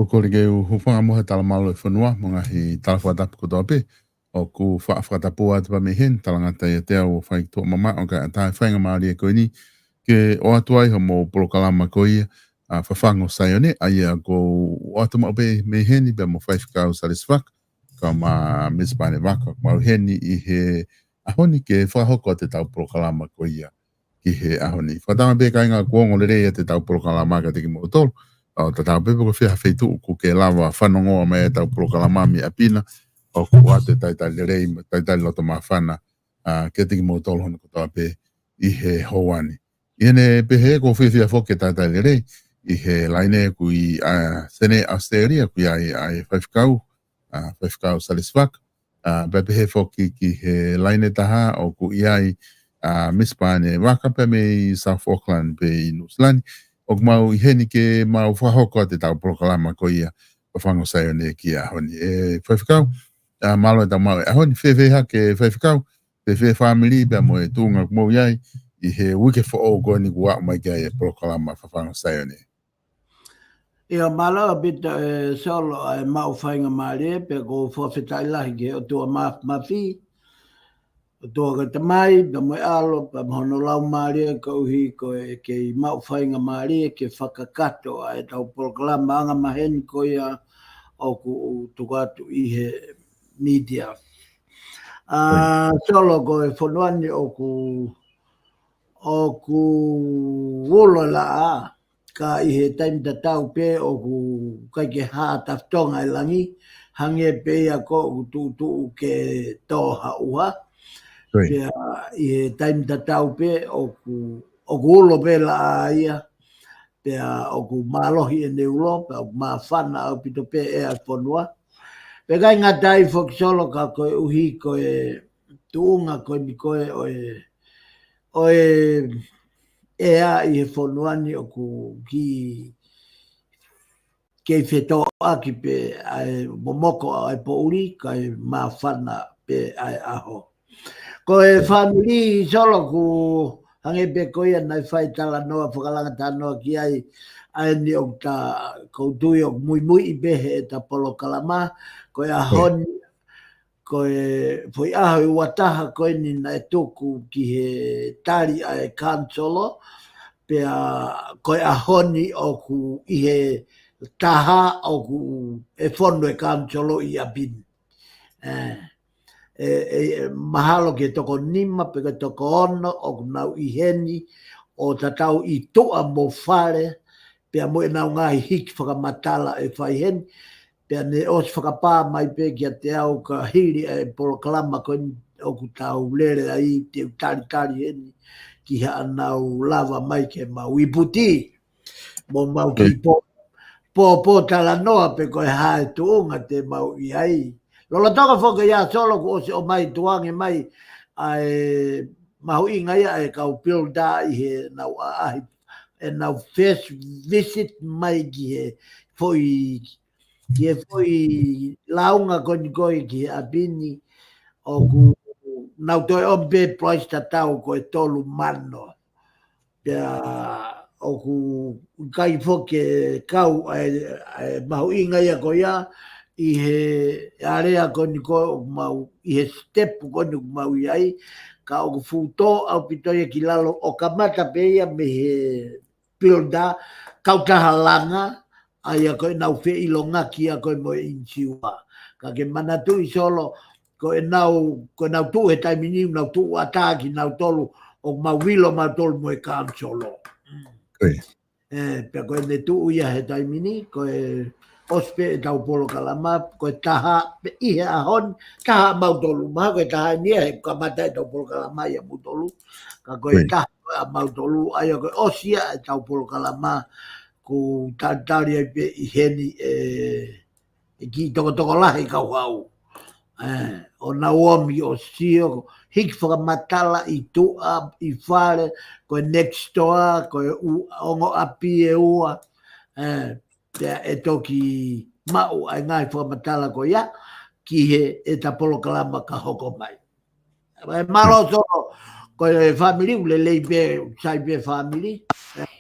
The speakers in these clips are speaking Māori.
ko le u hufanga mo tala malo fonua mo ngahi tala fata ko tope o ku fata po at ba mehen tala ngata ia te o fai to mama o ka ta fai nga mali ko ni ke o atuai ho mo prokalama ko ia a fafango SAIONE ai ko o atu mo be mehen be mo fai ka SALESI VAKA ka ma misipane vaka ma heni I he ahoni ke fa hoko te tau prokalama ko ia ki he ahoni fata be ka nga ko ngole te tau prokalama ka te ki mo tol o tata pepe ko fia feitu ku ke lava whanongoa mai e tau prokalama mi apina o ku ate tai lerei tai loto mawhana ke tiki mo tolo hono ko tape I he hoani. Iene pehe ko fia foke tai lerei I he laine ku I sene Australia ku ai whaifikau SALESI VAKA pehe foki ki he laine taha o ku iai misipane vaka pe me South Auckland pe I New Zealand o mau heni ke mau whahoko te tau prokalama ko ia whafango SAIONE ki a honi. E whaifikau, malo e tau mau e honi, whewheha ke whaifikau, te whe family bea mo e tūnga kumau iai, I he wike fo o ko ni kua mai kia e prokalama whafango SAIONE. Ia malo a bita e solo e mau whainga maare, pe ko whawhetai lahi ke o tua mawhi, o toa ka te mai, pa moe alo, pa mohono lau maare, ka uhi ko e ke mau whainga maare, ke whakakato a e tau proklama anga maheni ko ia o ku tukatu I he media. Solo ko e whanuani o ku ulo la a, ka I he taimi tatau pe o ku kai ke haa taftonga I langi, hange pe ia ko tu ke toha ua, Pea I taimi tatau pe o ku ulo pe la a ia, pea o ku malohi e neulo, pea o ku mawhana au pito pe e a whanua. Pea kai ngā tai whok solo ka koe uhi koe tuunga koe mi koe oe ea I he whanuani o ku ki kei wheto aki pe ai momoko ai pouri kai mawhana pe ai aho. Ko e family solo ku hange pe ko ia nai fai tala noa whakalanga tā noa ki ai ni o ta koutui o mui I behe e ta polo kalama ko e ahoni ko e foi aho I wataha ko ni nai tuku ki he tari ai kansolo pea ko e ahoni o ku I he taha o ku e fono e kansolo I abin. Mahalo ke toko nima pe ke toko ono o nau I heni o tatau I toa mo whare pea mo e nau ngai hiki whakamatala e whai heni pea ne os whakapā mai pe kia te au ka hiri e polokalama ko o ku tau lere ai te tari heni ki ha nau lava mai ke mau iputi mo mau ki po tala noa pe ko e hae tuunga te mau I ai. Lola toka whoka ia solo ko o mai tuange mai ai mahu inga ia e kau pilda I he nau ahi e nau first visit mai ki he foi launga koi ki he abini o ku nau toi ompe price tatau ko e tolu mano o ku kai whoke kau mahu inga ia ko ia I he area koni ko mau I he step koni mau ai ka o futo au pitoia ki lalo o kamata pe ia me he pilda kau tahalanga ai ko nau fe ilonga ki a ko mo inchiwa ka ke manatu I solo ko nau tu he taimini nau tu ataki nau tolu o mau wilo mau tolu mo e kansolo. Pe ko ne tu ia he taimini ko ospe e tau polo kalama, ko e taha, I he ahon, taha mautolu, maha ko e taha nia he kamata e tau polo kalama ia mautolu, ka ko e taha mautolu, aia ko e osia e tau polo kalama, ku tantari ai pe I heni e ki toko lahi kau hau. O na uomi o sio, hiki whakamatala I tua, I whare, ko e next door, ko e ongo api e ua, e toki mau ai ngai whakamatala ko ia, ki he e ta polo kalama ka hoko mai. Malo solo, ko e family, ule lei be, sai be family,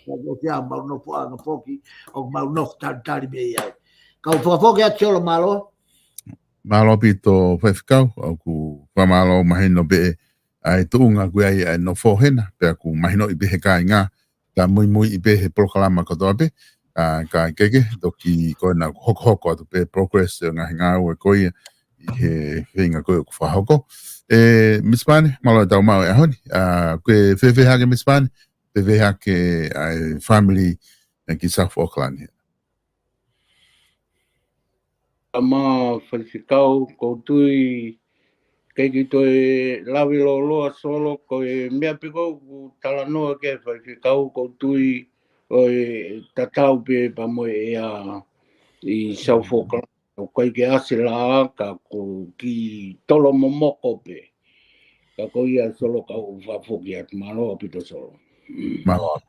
ko kia mau no poanga poki, o mau no tari be iai. Kau whakafoke atu solo malo. Malo pito whaifikau, au ku whamalo mahino be ai tuunga kui ai no whohena, pe aku mahino i behe kai ngā, ka mui i behe prokalama katoa be, ka keke, toki koe na hoko atu pe progress ngā ue koe i he whinga koe ku whahoko. Misipāane, malo tau mau e ahoni, koe whewehake Misipāane, whewehake ai family ki South Auckland here. Ama whaifikau koutui keiki toi lawi loa solo koe mea piko ku talanoa ke whaifikau koutui oi tatau pe pa moe ea i South Auckland. Koe ke ase la ka ko ki tolo momoko pe. Ka ko ia solo ka u whafoki at maloa pito solo. Malo.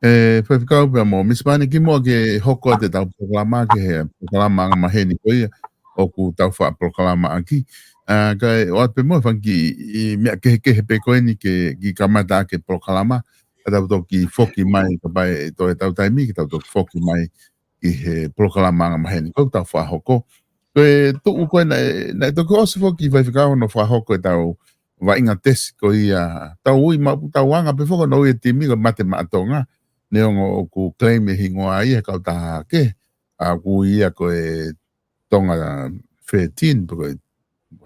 Whaifikau pia mo, Misipāane ki mua ke hoko te tau proklama ke he proklama anga maheni koe o ku tau wha proklama aki. Kai o ate mo whanki i mea kehe pe koe ni ki kamata ke proklama, ka tau toki foki mai ka pai to e tau taimi, ki tau toki foki mai i he proklama anga maheni koe tau wha hoko. Koe tuku koe na toki osi foki whaifikau no wha hoko e tau wa inga tesi ko ia tau ui ma tau anga pe foko no ia timi ko mate maatonga neongo ku claim e hingoa ia kau taha ke ku ia ko e tonga 13 ko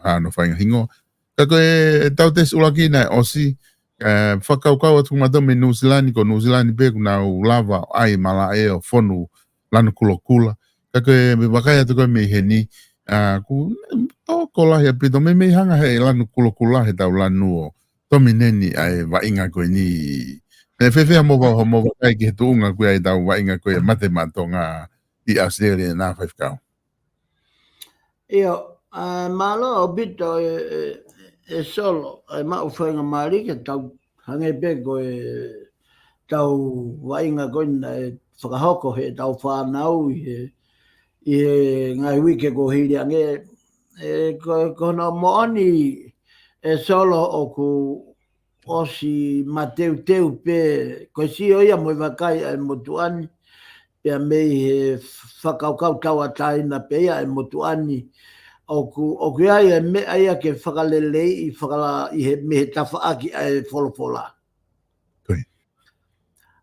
hano whainga hingo ka ko e tau tesi ulaki na osi whakaukau atu matome New Zealand ko New Zealand pe kuna lava ai mala e o fonu lanu kula ka ko e wakai atu ko me heni ku ko lahi apito me hanga he lanu kula he tau lanu o tomi neni ai wainga koe ni me whewhea mo kai ki he tuunga koe ai tau wainga koe mate matonga i Australia na whaifkau. Io, malo o bito e solo, e mau whainga maari ke tau hange pe koe tau wainga koe na e whakahoko he tau whanau i he ngai wike ko hiri ange kono mooni e solo o ku osi mateu teu pe ko si o ia mo vakai ai motuani pe mei he whakaukau taina pe ia ai motuani o ku ai me ai ke whakalelei i he me he tawhaaki ai wholofola.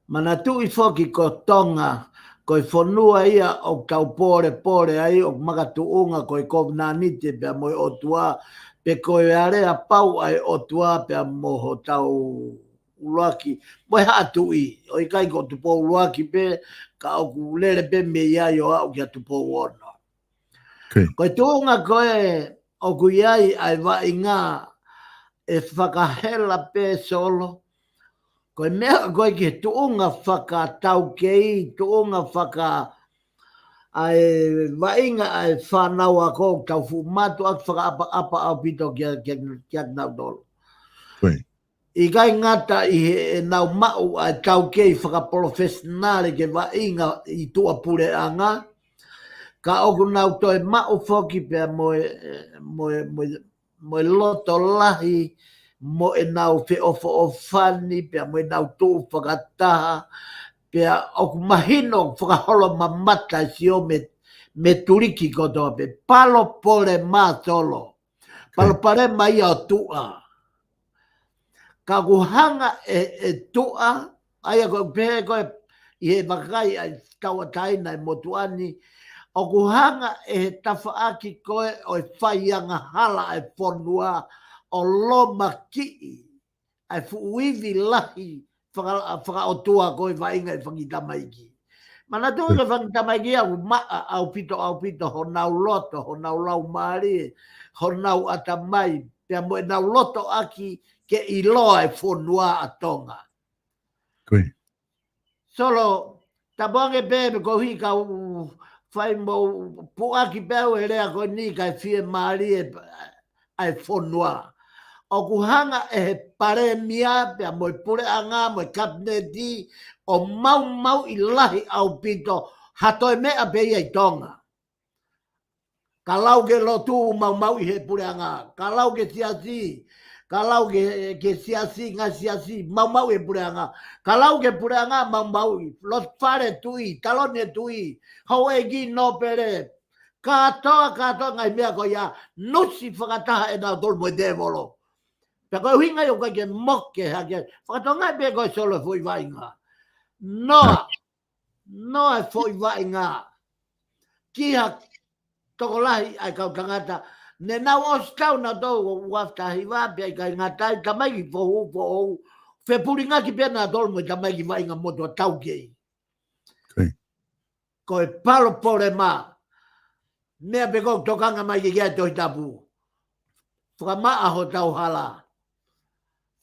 Mana tu i whoki ko tonga ko i whanua ia o tau pore ai o makatuunga ko i kovnanite pe mo o tua pe ko i area pau ai o tua pe mo ho tau uruaki mo i hatu i o i kai ko tupo uruaki pe ka o ku lere pe me ia i o au kia tupo uono. Ko i tuunga ko e o ku iai ai wa inga e whakahela pe solo ko mea koe ke tuunga whaka tau kei, tuunga whaka ai wainga ai whanau a ko tau fumatu ak whaka apa au pito kia nau dolo. I kai ngata i he nau mau ai tau kei whaka professionale ke wainga i tua pure anga, ka oku nau toi mau whoki pia moe loto lahi, mo e nau fe ofo fani pe mo e nau tu whakataha pe o mahino whakaholo mamata si o me turiki kotoa pe palo pole mātolo palo pare mai o tua ka kuhanga e tua aia ko pe ko i he makai ai taua taina e motuani o kuhanga e tawhaaki koe o e whaianga hala e whanua o loma ki ai fuivi lahi whaka o tua koe whainga e whangitamaiki. Mana tua ke whangitamaiki au pito ho nau loto, ho nau lau maari, ho nau atamai, pia mo e nau loto aki ke i loa e whanua a tonga. Solo, tabange bebe ko hi ka whai mo puaki pēu e rea koe ni kai fie maari e ai whanua. O kuhanga e pare mia pe mo pure anga mo kabneti o mau i lahi au pito hato me a be i tonga. Kalau ke lotu mau i he pure anga, kalau ke tiasi, kalau ke siasi nga siasi mau e pureanga kalau ke pureanga mau los fare tui talone tui hauegi no pere kato ngai mea ko ya nusi whakataha e nā tolu mo devolo peko hinga yo ke moke hake whakatonga be ko solo foi vainga no foi vainga kia tokolahi ai kau tangata ne na ostau na do wafta hiwa pe kai ngatai tamai fo fe puringa ki pe na dol mo tamai ki vai nga moto tau ke ko e palo problema me pe ko tokanga mai ki to tapu frama a ho tau hala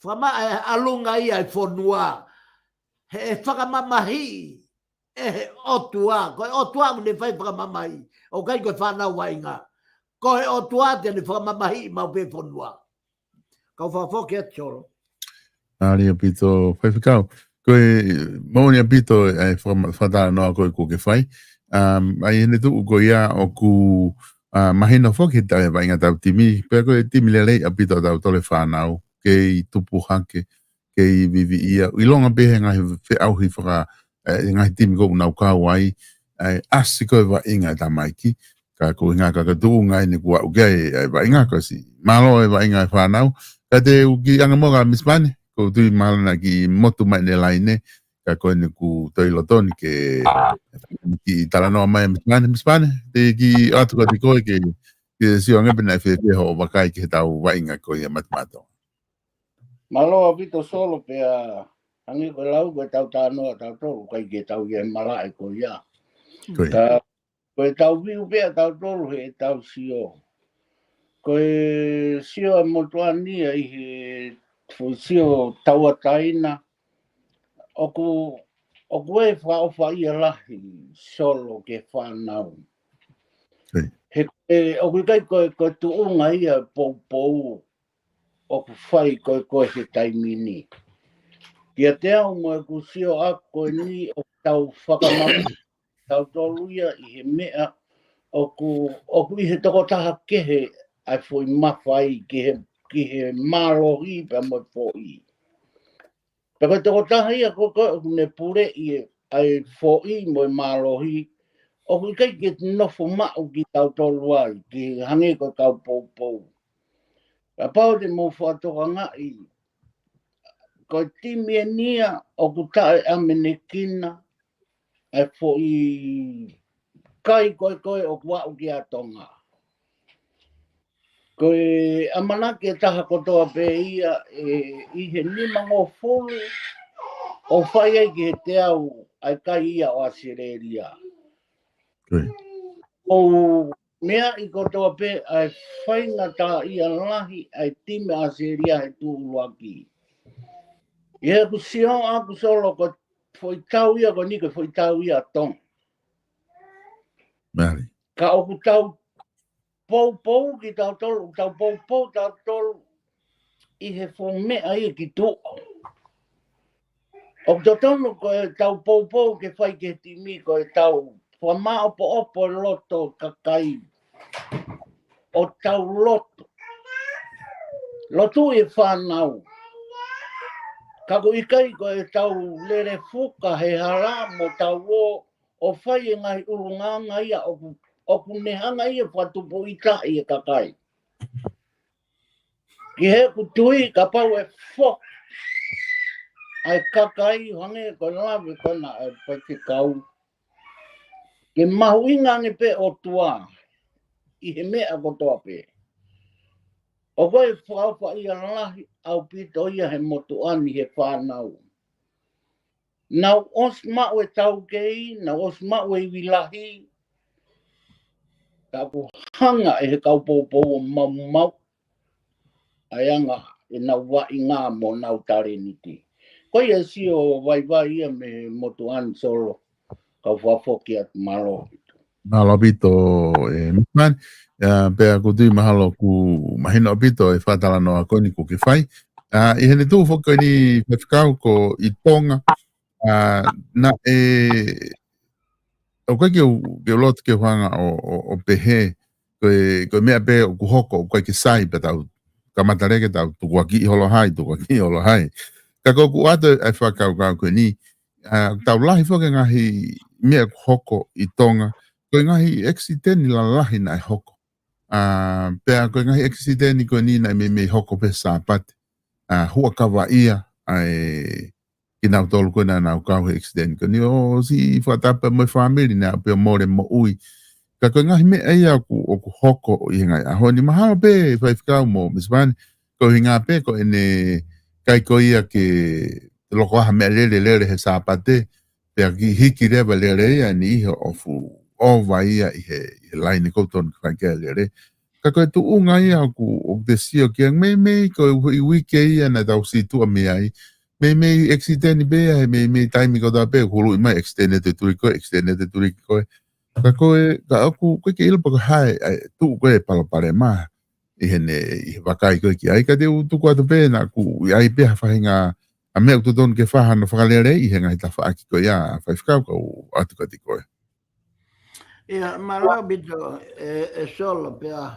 frama alunga ia fonua he frama mahi otua ko otua ne fai frama mai o kai ko fa na wainga ko e o tuate ni whamamahi mau pe whanua. Kau whawhoke atoro. Ari apito whaiwhikau. Koe mauni apito e whatara noa koe kuke whai. Ai hene tu ko ia o ku mahina whoke tae wa inga tau timi. Pea koe timi lelei apito tau tole whanau. Kei tupu hake. Kei vivi ia. Ilonga pehe ngahi whi auhi whaka ngahi timi kou nau kau ai. Asi koe wa inga tamaiki. Ka ko inga ka tu ngai ni ku uge ba inga ko si malo ba inga whanau ka te uki anga mo ga mispane ko tu mal na ki motu mai ne laine ka ko ni ku toilo toni ke ki talano mai mispane te ki atu ka ko ke si anga bena fe ho ba kai ke tau ba inga ko ya matmato malo abito solo pe angi ko lau ko tau tano tau to kai ke tau ye mala ko ya ka koe tau viu pea tau tolu he tau sio. Koe sio e motuania i he sio tau ataina. Oku e whaofa ia lahi solo ke whanau. He oku kai koe tuunga ia pou oku whai koe he taimini. Kia te au mo e ku sio a koe ni o tau whakamama. Tau tolu ia i he mea oku i he toko taha kehe ai foi mawhai ki he mārohi pa mo fōi. Paka toko taha ia koko ne pure i ai fōi mo mārohi oku kai ke nofo mau ki tau tolu ai ki hange ko kau pou. Ka pau te mo whatoka ngai ko timi e nia oku tae amene kina ai fōi kai koe o kuau ki a tonga. Koe amanake taha kotoa pe ia i he nimango fulu o whai ai ki he te au ai kai ia o Australia. O mea i kotoa pe ai whainga tā ia lahi ai time Australia he tūruaki. I he ku sion aku solo ko foi tau ia ko niko foi tau ia tong. Mari. Ka oku tau pou ki tau tolu, tau pou tau tolu i he whomea i ki tō. O tau tonu koe tau pou ke whai ke timi koe tau whamā opo loto kakai. O tau loto. Lotu i whanau. Kako ikai koe tau lere fuka he hara mo tau o whai e ngai urunganga ia oku nehanga ia whatupu i tai e kakai. Ki he ku tui ka pau e whok. Ai kakai hange ko lawe kona e pati kau. Ke mahu ingange pe o tua. I he mea kotoa pe. O koe whaupa ia lahi au pito ia he motuani he whanau. Nau os mau e tau kei, nau os mau e wilahi. Ka ku hanga e he kau pou mau. Aianga e nau wa inga mo nau tareniti. Koe e si o vai ia me motuani solo. Kau whafoki at malo. Mahalo pito e misman. Pea kutui mahalo ku mahino pito e whatala noa koni ku ke whai. I hene tū whaka ni whakau ko i tonga. Na o koe ke lotu ke whanga o pehe koe mea pe o kuhoko o koe ke sai pe tau kamatare ke tau tu waki holo hai tu waki holo hai ka ko ku ata e whakau ko ni tau lahi whake ngahi mea hoko I tonga ko ngahi exiteni la lahi na hoko pea ko ngahi exiteni ko ni na me hoko pe sapate hua kawa ia ai kina tolu ko na kau exiteni ko ni o si whatapa mo family na pe more mo ui ka ko ngahi me ia o ku hoko I ngai aho ni mahalo pe whaifkau mo misipane ko hinga pe ko ene kai ko ia ke loko ha me lele he sapate pe ki hiki reva lele ia ni ho ofu o vai ia he line ko ton ka ke lele ka ko tu unga ia ku o de sio ke me ko I wiki ia na tau si tu me ai me extend be me time ko da pe hulu mai extended tu ko ka koe ka aku koe ke ilpa ko hai tu koe palo pare ma I wakai koe ki ai ka te utuku atu pēna ku I ai pēha whahinga a mea ututonu ke whaha no whakalere I he ngai ta whaaki koe ia whaifkau ka atu ka ti koe. Ia, marau bito solo pea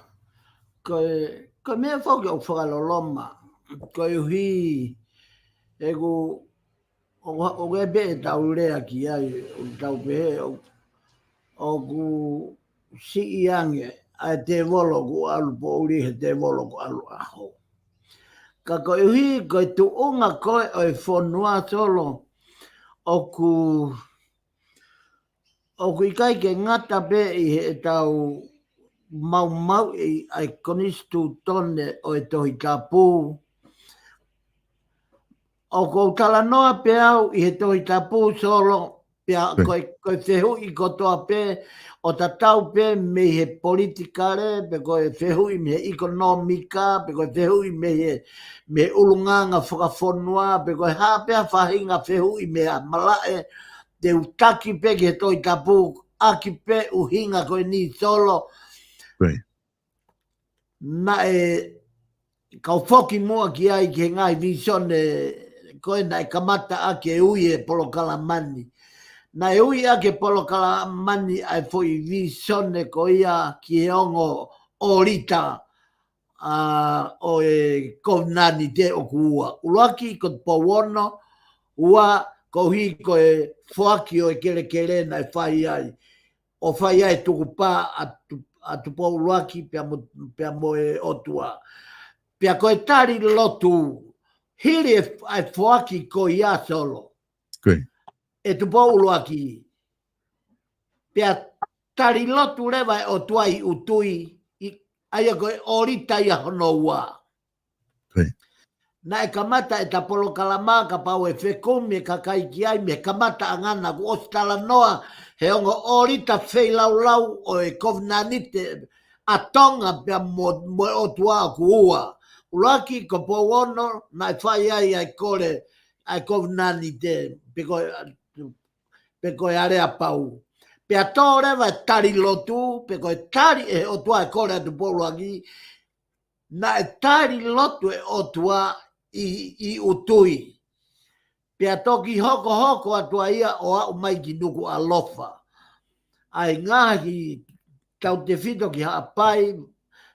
koe mea whauki o whakaloloma koe hui egu o ge be tau rea ki ai tau pe o ku si iange a te volo ku alu po uri he te volo ku alu aho. Ka koe hui koe tu unga koe o whonua solo o ku ikai ke ngata pe I he tau mau ai konistu tone o tohi tapu o ko tala noa pe au I he tohi tapu solo pea koe whehu I kotoa pe o tatau pe me he politikare pe koe whehu I me he ekonomika pe koe whehu I me ulunganga whakawhonua pe koe hapea whahinga whehu I me a malae te utaki pe ke tohi tapu aki pe uhinga koe ni solo na kau whoki mua ki ai ke ngai visione koe na kamata ake ui polo kalamani. Na ui ake polo kalamani ai foi visione ko ia ki ongo orita o konani te o kua. Uruaki ko powono ua ko hi ko whaki o kere na whai ai. O whai ai tuku pā atu po uruaki pia mo otua. Pia koe tari lotu, hiri ai whoaki ko ia solo. E tu po uruaki. Pia tari lotu rewa o tuai utui, aia koe orita ia hono ua. Na kamata e tapolo kalama ka pau e whekumi ka kaiki ai me kamata angana ku ostala noa he ongo orita wheilau o e kovnanite a tonga pia mo o tua ku ua. Uraki ko powono na whai ai kore ai kovnanite peko e area pau. Pia tōre vai tari lotu peko e tari e o tua e kore atu poluaki na e tari lotu e o tua I utui. Pea toki hoko atua ia o au mai ki nuku alofa. Ai ngahi tau te whito ki haapai,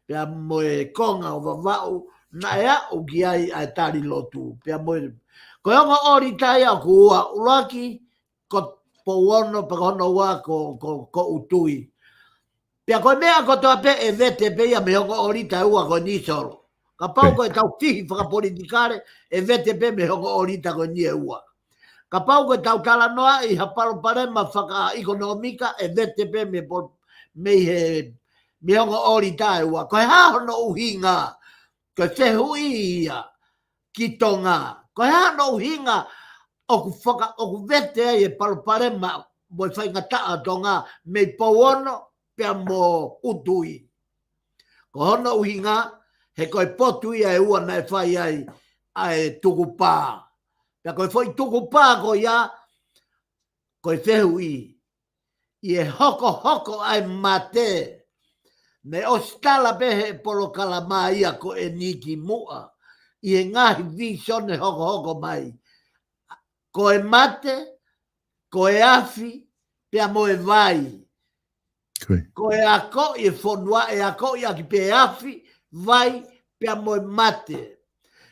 pea moe konga o vavau, na ea o ki ai tari lotu. Pea moe, ko onga ori tai a ku ua uraki, ko pouono pa kono ua ko utui. Pea koe mea ko toa pe e vete pe ia me onga ori tai ua ko ni solo. Ka pau koe tau tihi whakapolitikare e vete pe me hongo orita koe nie ua. Ka pau koe tau tala noa I hapalo parema whaka-ekonomika e vete pe me hongo orita e ua. Koe hahono uhinga, koe whehui ia ki tonga. Koe hahono uhinga o ku vete e palo parema mo whaingataa tonga me pouono pia mo utui. Ko hono uhinga, he koe potu ia e ua na e whai ai tukupā. Pea koe whai tukupā ko ia, koe whehu I e hoko ai mate. Me ostala pehe polo kalama ia ko e niki mua. I e ngahi visione hoko mai. Ko e mate, ko e afi, pea mo e vai. Ko e ako I e whonua, e ako I aki pe afi, vai, pia moi mate.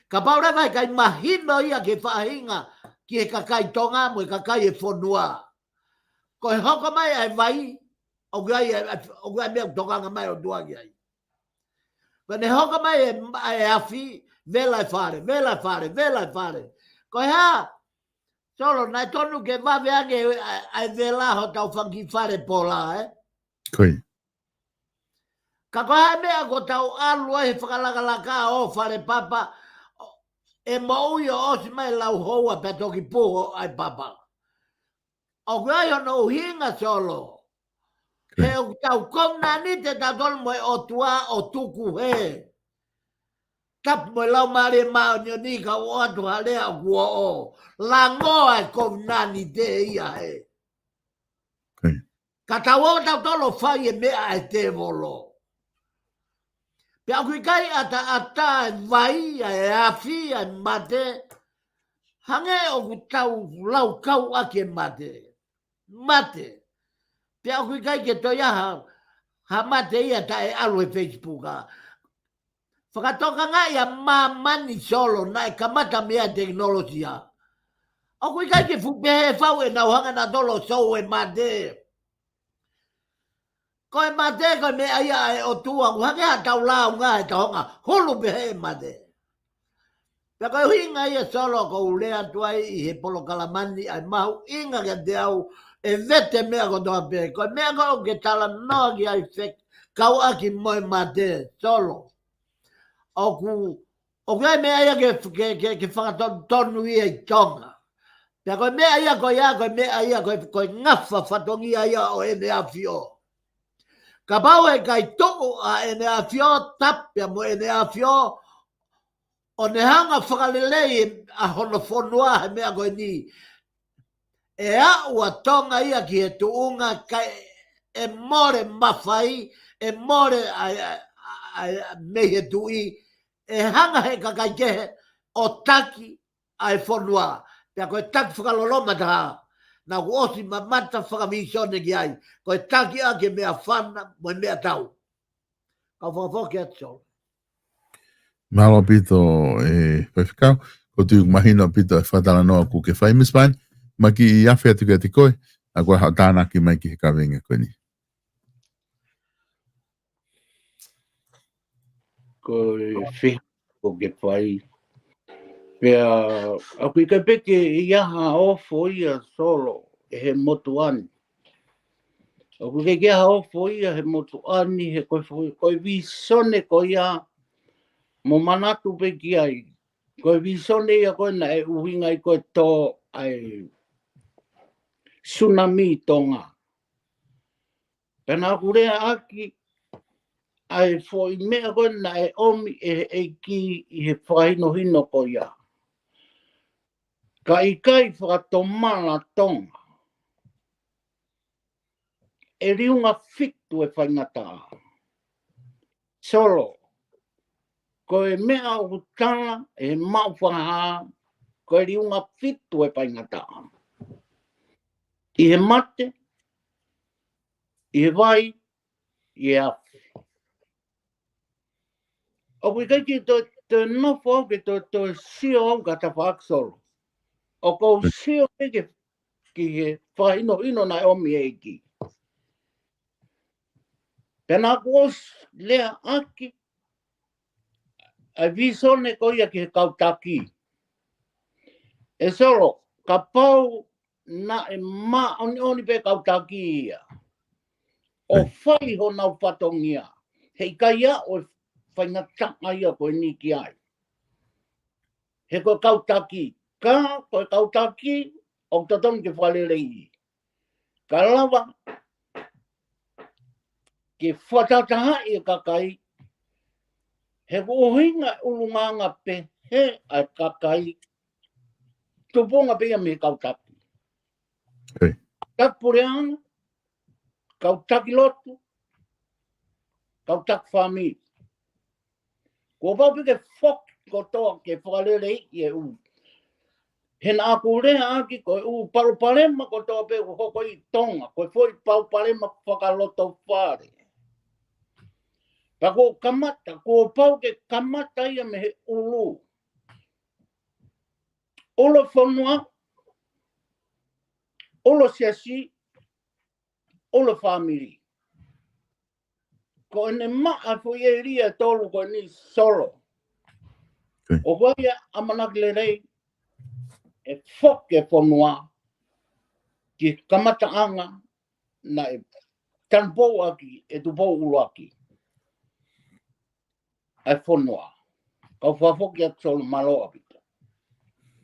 Ka paura vai kai mahino ia ke whaahinga ki e kakai tonga mo e kakai e whonua. Ko e hoko mai ai vai, o gai mea tokanga mai o duangi ai. Ko ne hoko mai e afi, vela e whare. Ko e ha, solo nai tonu ke wawe ange ai vela ho tau whangi whare pola, Koi. Ka koha mea ko tau alua he whakalakalaka o whare papa, e maui o osi mai lau hoa pe toki puho ai papa. O gai ono uhinga solo. He o tau kona ni te tatol mo o tua o tuku he. Tap mo lau maari mao nio ni ka o atu halea kua o. Langoa e kona ni te ia he. Ka tau o tau tolo whai e mea e te volo. Pea kui kai ata vai e afi e mate. Hange o ku tau lau kau ake mate. Mate. Pea kui kai ke toia ha mate ia ta e alu e Facebook a. Whakatoka nga ia mamani solo na e kamata mea teknologia. O kui kai ke fupehe fau e nau hanga na tolo sou e mate. Ko e mate ko mea ia e o tuangu. Hange ha tau lau nga e tahonga. Hulu behe e mate. Pea ko hinga ia solo ko ulea tuai i he polo kalamani ai mahu inga ke te au e vete mea ko toa pe. Ko mea ko ke tala noa ki ai fek kau aki moi mate solo. O kai mea ia ke whakatonu ia i tonga. Pea ko mea ia ko mea ia ko ngafa whatongi ia o ene a fio. Ka pau e kai toko a ene a fio tapia mo ene a fio o ne hanga whakalelei a hono whonua he mea koe ni. E a ua tonga ia ki he tuunga kai e more mawhai, e more mei he tui, e hanga he kakai kehe o taki ai whonua. Pea koe taki whakaloloma taha, na ku osi mamata whakamisone ki ai, koe taki a ke mea whana mo mea tau. Ka whawhoke atso. Malo pito e whaiwhikau, ko tu mahino pito e whatala noa ku ke whai mispaane, ma ki i awhi atu ke te koe, a koe hao tāna ki mai ki he kawenga koe ni. Ko e whiha ko ke whai. Pea, a kui ka peke i aha ofo ia solo e he motu ani. A kui ke aha ofo ia he motu ani, he koe visone ko ia mo manatu peki ai. Koe visone ia koe na e uhinga i koe tō ai tsunami tonga. Pena kurea aki ai fo i mea koe na e omi e ki i he whaino hino ko ia. Ka i kai whakatomala tonga. E riunga fitu e whaingata. Solo. Ko e mea o tanga e mau whaha. Ko e riunga fitu e whaingata. I he mate. I he vai. I he afi. O kui kai ki te nofo au ke to sio au ka ta whaksolo. O kou sio ke ki he whaino ino na omi e ki. Pena kuos lea aki. A visone ko ia ki he kautaki. E solo, ka pau na e ma oni pe kautaki ia. O whai ho nau patongia. Hei kaia o whaingatanga ia koe ni ki ai. He koe kautaki. Ka koe kautaki o tatong ke whalelei. Ka lawa ke whatataha i kakai. He uhinga ulunganga pe he a kakai. Tuponga pe ia me kautaki. Takpureanga. Kautaki lotu. Kautaki whami. Ko pau pike whok ko toa ke whakalelei i e u. He nā kūrea aki koe u palupalema ko toa pe ko hoko i tonga. Koe foi palupalema whakaloto whare. Pako kamata, ko pau ke kamata ia me he ulu. Olo whanua, olo siasi, olo family. Ko ene maa fu ye ria tolu ko ni solo. Okay. O waya amanakle rei, e foke whanua, ki kamata anga, na e tanpou aki, e tupou ulu aki. Ai whanua. Kau whafoki atu solo maloa pita.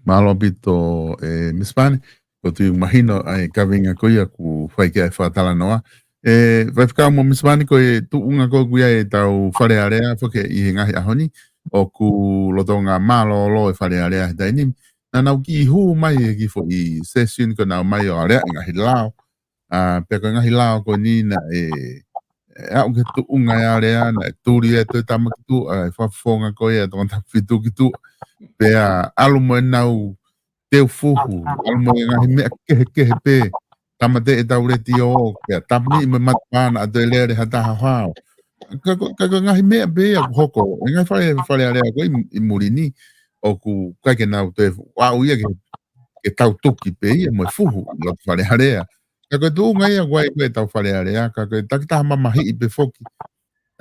Malo pito Misipāane, ko tu mahino ai kavinga koia ku whai ki ai whātala noa. Vai whikau mo Misipāane ko e tu unga ko kuia e tau whare area whake i he ngahi ahoni o ku loto ngā malo lo e whare area he tainim. Na nau ki hu mai e ki fo i session ko nau mai o area ngahi lao. Pea ko ngahi lao ko ni na au ke tu unga e area na turi e tu tamakitu ai whafonga ko e tonga fitu kitu. Pea alu mo e nau teu fuhu, alu mo e ngahi mea kehe pē. Tamate e tau reti o, pea tamni me matpana a te lere hata hao. Kako ngahi mea pē a hoko, e ngai whare area ko i murini, o ku kaike nau te wau ia ke tau tuki pē ia mo e fuhu, lo te whare area. Kako e tu ngai a guai koe tau whare area, kako e takitaha mamahi i pe foki.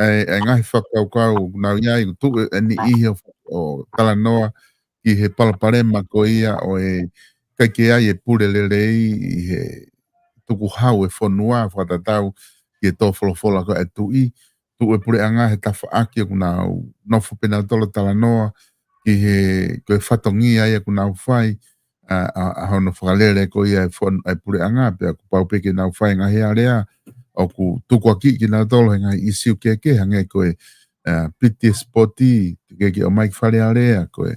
E ngahi whakaukau, nau iai, tu e ni ihi o talanoa, ki he palaparema ko ia o e kaike ai e pure lerei i he tuku hau e whanua whatatau ki e tō wholofola ko e tui tu e pure anga he tawha aki ku nau nofu pena tolo talanoa ki he ko e whatongi ai ku nau whai a hono whakalere ko ia e pure anga pia ku pau peke nau whai ngahi area o ku tuku aki ki nau tolo he ngai isiu keke hange ko e piti spoti keke o Mike Whare area ko e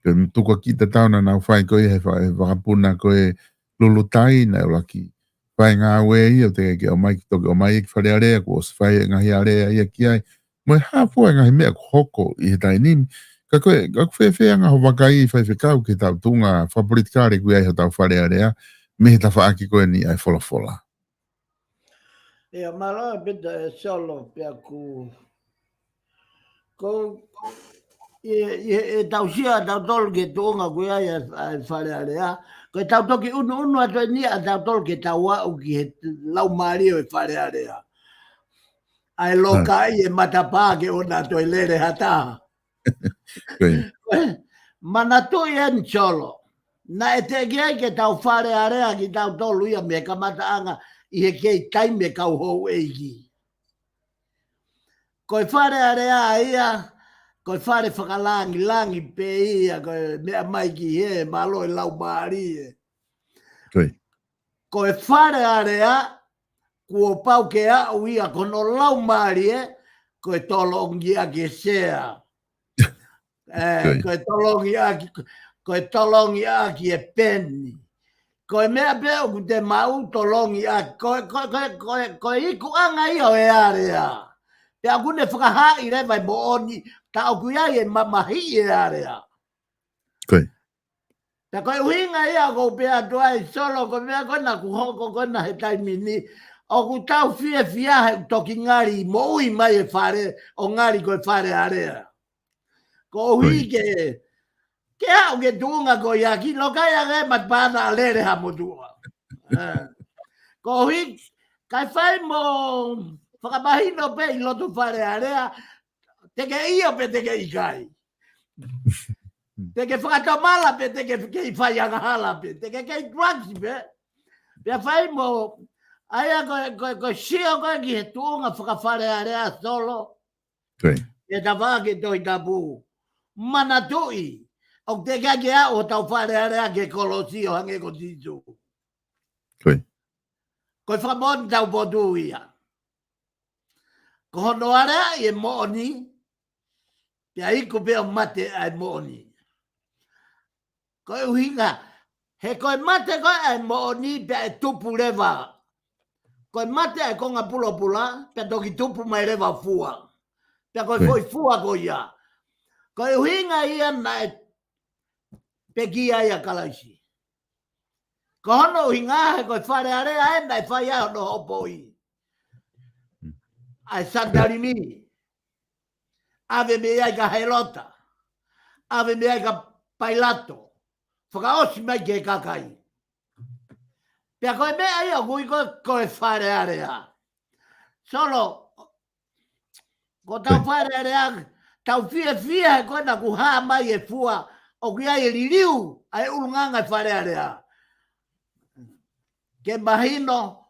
ke tuko ki te tauna nau whai koe he whakapuna koe lulutai na laki. Whai ngā ue i o te ke o mai ki toke o mai ki whare area ko o se whai ngahi area ia ki ai. Mo e hapua ngahi mea ko hoko i he tai nimi. Ka koe whewhea ngā ho waka i whai whekau ke tau tunga whapolitikare kui ai ho tau whare area. Me he ta whaaki koe ni ai whola. Ia maloa pita e solo pia ku e tau sia tau tolu ke tuonga kui ai e whare area. Ko e tau toki unu ato e nia tau tolu ke tau au ki he lau mario e whare area. Ai loka ai e matapā ke ona ato e lere hata. Mana tui en solo. Na e te kia ke tau whare area ki tau tolu ia me kamata anga i he kei taime kau hou eiki. Ko e whare area ia ko whare whakalangi pe ia ko mea mai ki he malo e lau maari e. Ko e whare area kua pau ke au ia kono lau maari e ko e tolongi a ke sea. Ko e tolongi a ki e penni. Ko e mea peo ku te mau tolongi a ko e iku anga ia o e area. Te aku ne whakahai rewa i mo oni ta au kui ai e mamahi e area. Ta koe uhinga ia ko pia tuai solo ko mea kona ku hoko kona he taimini. O ku tau fia he toki ngari mo ui mai e whare o ngari ko e whare area. Ko hui ke au ke tuunga ko ia ki lokai a ge matpana a lere ha motua. Ko hui kai whai mo whakamahino pe i lotu whare area teke ia pe teke ikai. Teke whakatamala pe teke i whai angahala pe teke kei drugs pe. Pea whai mo aia ko sio ko ki he tuunga whakawhare area solo. E ta whake toi tapu. Mana tui. O te kake a o tau whare area ke kolosio hange ko titu. Ko whakamon tau potu ia. Ko hono area i e mooni. Pea iku peo mate ai mooni. Ko e uhinga. He koe mate koe ai mooni pea e tupu rewa. Koe mate ai konga pula, pea toki tupu mai rewa fua. Pea koe foi fua ko ia. Koe uhinga ia na e peki ai a kalaisi. Ko hono uhinga he koe whare area e na e whai ai hono hopo i. Ai sandarimi. ave me ai ka helota, ave me ai ka pailato, whakaosi mai ke kakai. Pea koe mea ia kui koe whare area. Solo, ko tau whare area, tau fia koe na ku haa mai e fua, o ki ai e ririu, ai urunganga e whare area. Ke mahino,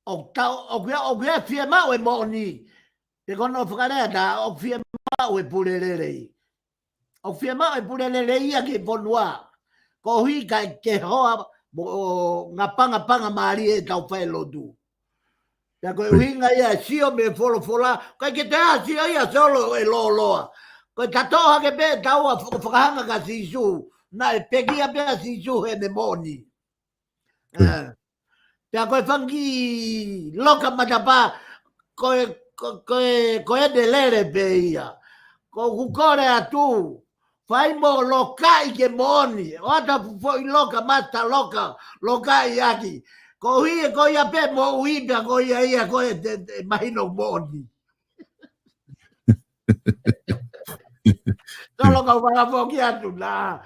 o kia fia mau e mooni, pe kono whakarea ta, o fia mau e purererei. O fia mau e purererei ia ke ponua. Ko hui ka ke hoa, ngā panga maari e tau whae lotu. Pea koe uhinga ia sio me wholofola, koe ke te sio ia solo e loa. Koe tatoha ke pe tau a whakahanga ka sisu, na e pekia pea sisu he ne moni. Pea koe whangi loka matapa, koe de lere pe ia. Ko kukore atu, whai mo loka i ke moni, o ata fwoi loka mata loka i aki. Ko hui e ko ia pe mo ui pia ko ia ko e mahino moni. Solo kau whakapoki atu na,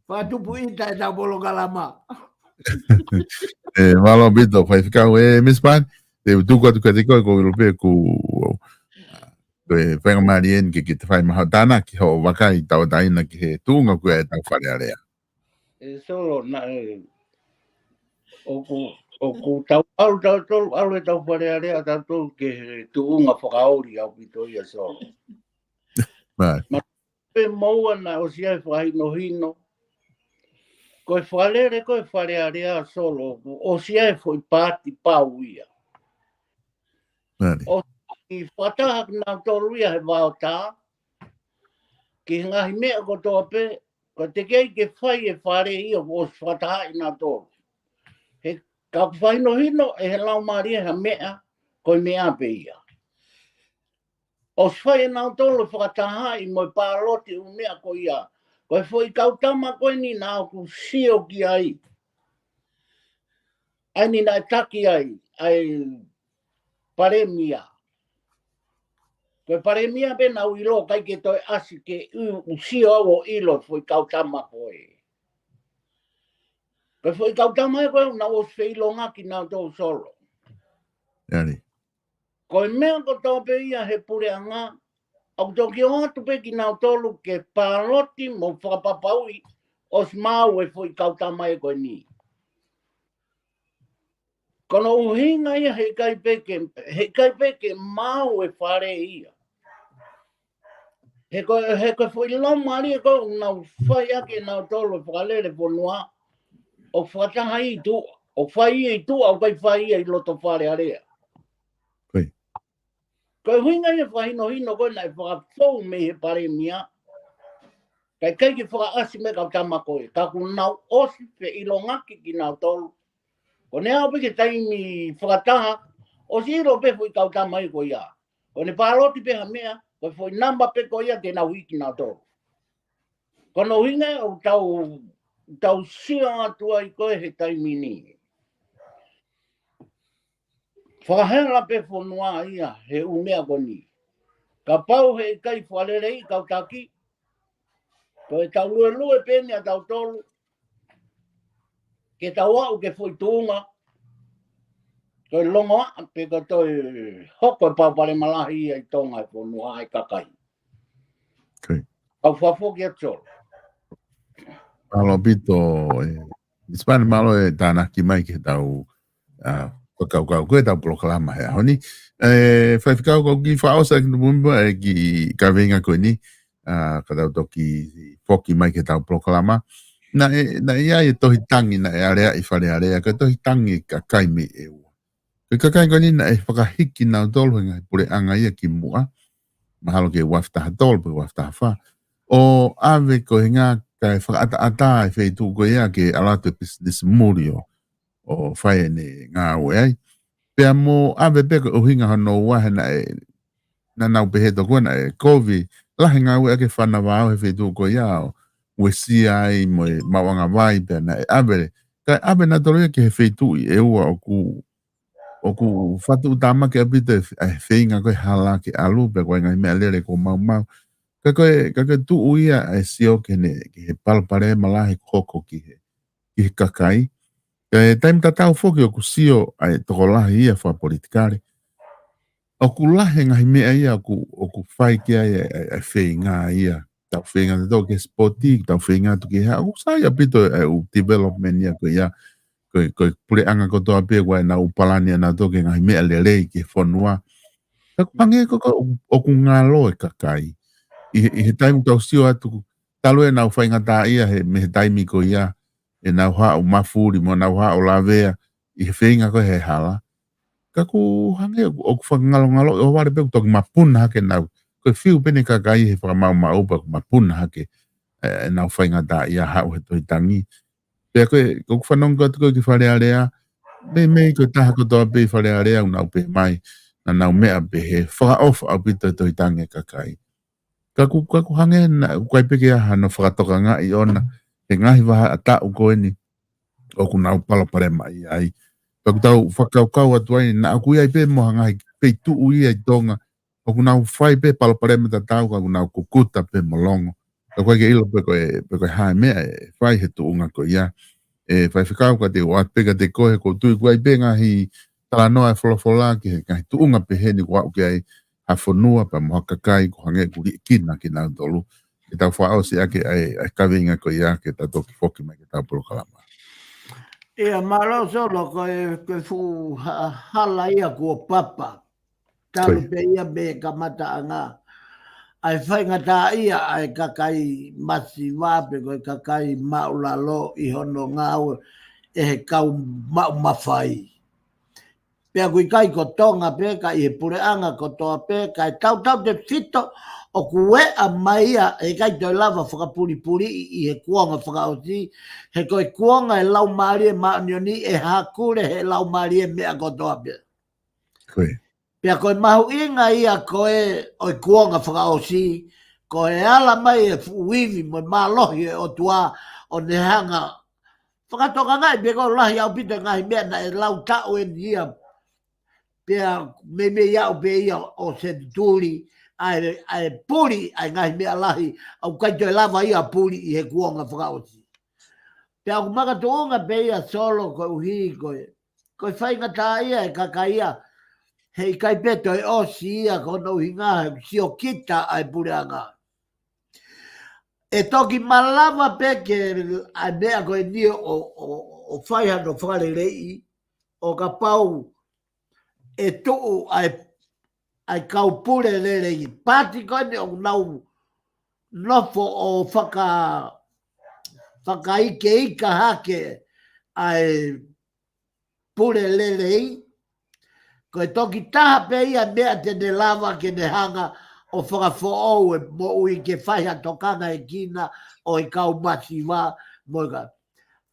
whatupu ita e tau polo kalama. Malo bito, whaifika mispan, te utuku atu katiko ko ilope ku whenga marien ki te whai mahatana ki ho waka i tau taina ki he tūnga kua e tau whare area. Solo na o ku tau alu e tau whare area tau ke tuunga whakaori au pito ia solo. Ma pe maua na o sia e whahino hino. Koe whalere koe whare area solo, o sia e whoi pāti pau ia. O i whataha na tolu ia he wao tā, ki ngahi mea ko toa pe, ko te kei ke whai e whare ia o whataha i nā tolu. He ka whaino hino e he lau maria he mea, koe mea pe ia. O whai e nā tolu whakataha i moi pāloti u mea ko ia. Koe whoi kautama koe ni nā ku sio ki ai. Ai ni nā taki ai, ai paremia. Koe paremia pe nā uilo kai ke toi asi ke u sio au o ilo whoi kautama koe. Koe whoi kautama e koe nā o whilonga ki nā tō solo. Yani. Koe mea ko tō pe ia he pureanga, au tō ki o atu pe ki nā tōlu ke pāloti mo whakapapaui os mau e whoi kautama e koe ni. Kono uhinga ia he kai peke mau e whare ia. He koe whoi lomari e koe nā whai ake nā tōlu e whakalere ponua, o whataha i tu, o whai i tu au kai whai i loto whare area. Koe huinga ia whahino hino koe na e whakafou me he paremia, kai ki whakaasi me kautama koe, ka ku nau osi pe ilongaki ki nau tolu. Ko ne au peke taimi whakataha, o si iro pe fui kautama i koe ia. Ko ne pāloti pe ha mea, ko fui namba pe koe ia te nau hiki nau tolu. Ko no hinga o tau sia atua i koe he taimi ni. Whakahera pe whanua ia he umea koni. Ka pau he kai whalerei kautaki, ko e tau lue pene a tau tolu, ke tau au ke whoi tūnga, ko e longo a pe ka toi hoko e paupare malahi i tonga e whanua ai kakai. Au whafo ki atoro. Malo bito, Spani malo e tāna ki mai ke tau kau koe tau proklama hea honi. Whaifikau kau ki whaosa ki numumba e ki kawenga koe ni, ka tau toki whoki mai ke tau proklama. Na ia e tohi tangi na e area i whare area, ka tohi tangi ka kaimi e ua. Ka kai koe ni na e whakahiki nau tolu hinga pure anga ia ki mua, mahalo ke waftaha tolu pe waftaha wha. O ave ko hinga ka e whakaata e wheitu koe ia ke alato e business murio. O whae ne ngā ue ai. Pea mō awe peka o hinga hano wahe na nau peheto koe na e COVID. Lahe ngā ue ake whana wāo he whetu koe iao. Ue si ai mo e mawanga vai pea na e awe. Kai awe na toro ke he whetu i e ua o ku whatu utama ke apita e whenga koe hala ke alu pea koe ngai mea lere ko mau. Ka tu uia e sio ke he palpare malahi koko ki he kakai. E taim tatau foki o ku sio ai tokolahi ia wha politikare. O ku lahe ngahi mea ia o ku whai kia e whenga ia. Tau whenga te tau ke spoti, tau whenga tu ki hea. O sai apito e u development ia ko ia. Ko pure anga ko toa pe kwa na upalani na to ke ngahi mea lelei ki whanua. Ka kupange ko o ku ngalo e kakai. I he taim tau sio atu talo e nau whainga tā ia he me he taimi ko ia. E nau hao mafuri mo nau hao lavea. I he whenga ko he hala. Ka ku hange o ku whakangalo o ware pe ku toki mapuna hake nau. Ko whiu pene kakai he whakamau maupa ku mapuna hake. E nau whainga tā ia hao he toitangi. Pea koe ku whanonga tuko ki wharearea. Me ko taha ko toa pe wharearea unau pe mai. Na nau mea pe he whakaofa au pita toitangi kakai. Ka ku hange na kai peke aha no whakatoka ngā i ona. He ngahi waha ata uko eni. O ku nau palapare mai ai. Ka ku tau whakaukau atu ai. Na aku iai pe moha ngahi pei tu ui ai tonga. O ku nau whai pe palapare me tatau. Ka ku nau kukuta pe molongo. Ka koe ke ilo pe koe hae mea e whai he tu unga ko ia. E whai whikau ka te oat peka te koe ko tui kuai pe ngahi tala noa e wholofola ki he ngahi tu unga pe he ni kua uke ai. Ha whanua pa moha kakai ko hange kuri kina ki nau tolu. Ke tau whaao si ake ai kawinga ko ia ke tau toki whoki mai ke tau polo kalama. Ia malo solo ko fu hala ia ko papa. Talu pe ia be kamata anga. Ai whainga tā ia ai kakai masi wape ko kakai maulalo I hono ngau e he kau mau mawhai. Pea kui kai ko tonga pe ka I he pureanga ko toa pe kai tau te fito o kuea mai ia e kai toi lava whakapuri I he kuanga whakaoti. He koe kuanga e lau marie maunioni e hakure he lau marie mea ko toa pe. Koe. Pea koe mahu inga ia koe oi kuanga whakaoti. Koe ala mai e fuivi mo malohi e o tua o nehanga. Whakatoka ngai pe ko lahi au pita ngai mea na e lau tau e ia. Pea me iau pe ia o se turi ai puri ai ngai mea lahi au kai toi lava ia puri I he kuanga whakaoti. Pea ku maka tuonga pe ia solo koe uhi koe whainga tā ia e kakaia hei kai peto e osi ia kono hinga sio kita ai pureanga. E toki malava pe ke ai mea koe ni o whaiha no whakarelei o ka pau e tuu ai kaupure lelei. Pati koe ni o nau nofo o whakaike ika hake ai pure lelei. Koe toki taha pe ia mea te ne lava ke ne hanga o whakafoou e mo ui ke whaiha tokanga e kina o I kau mati wā moika.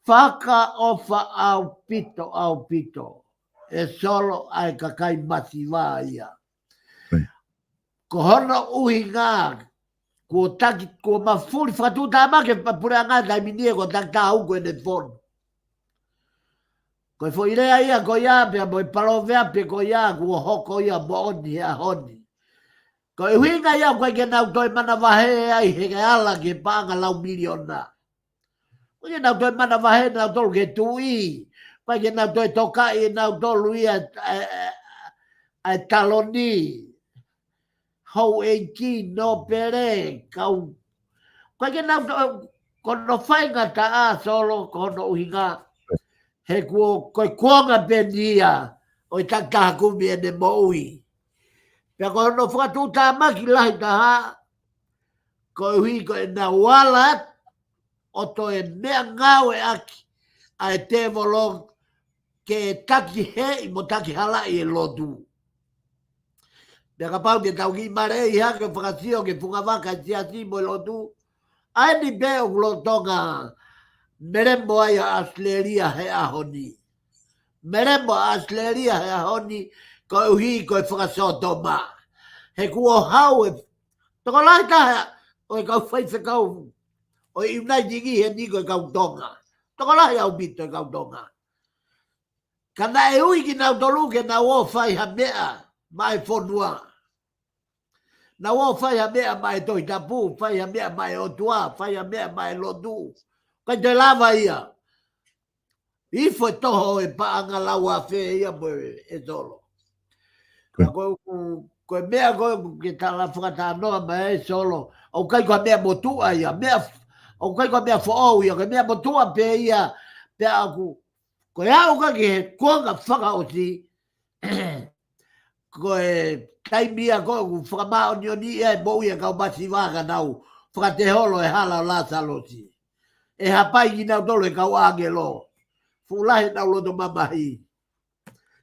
Whaka ofa au pito. E solo ai kakai mati wā ia. Ko hono uhi ngā, ko taki, ko mafuri whakatu tāmake papura ngā taiminie ko taki tā uko e ne whono. Koe fo irea ia ko ia pia mo I palovea pe ko ia ko hoko ia mo oni hea honi. Koe huinga ia koe ke nau toi mana wahe ai he ke ala ke panga lau miliona. Koe ke nau toi mana wahe nau tolu ke tui. Koe ke nau toi tokai nau tolu ia ai taloni. Hou e ki no pere kau. Koe ke nau kono whainga ta a solo kono uhinga. He koe kuanga pendia o I takahakumi e ne moui. Pea koe no whakatu tā maki lahi taha, koe hui koe na wala o to e mea ngau e aki a e te volong ke taki he I mo taki hala I e lotu. Pea ka pau ke tau ki mare I hake whakatio ke punga waka I tiati mo e lotu. Ai ni pe o lotonga merembo ai a asleria he ahoni. Merembo a asleria he ahoni koe uhi koe whakasoto maa. He kua hau e toko lai taha o e kau whaise kau o I unai dingi he niko e kau tonga. Toko lai au bito e kau tonga. Kana e ui ki nau tolu ke nau o whai ha mea mai whonua. na o fai a mea mai toi tapu, fai a mea mai o tua, fai a mea mai lotu. Kai te lava ia. I foi toho e paanga lau a fe ia mo e tolo. Ka koe mea koe ke tala whakatanoa mai e solo. Au kai koe mea motua ia, au kai koe mea fo'ou ia, koe mea motua pe ia, pe aku. Koe au ka ke kuanga whakaoti, koe taimia koe ku whakamao ni e mo ia kau masi waka nau, whakateholo e hala o la salosi. E hapai ki nau tolo e kau age lo. Fulahi nau loto mamahi.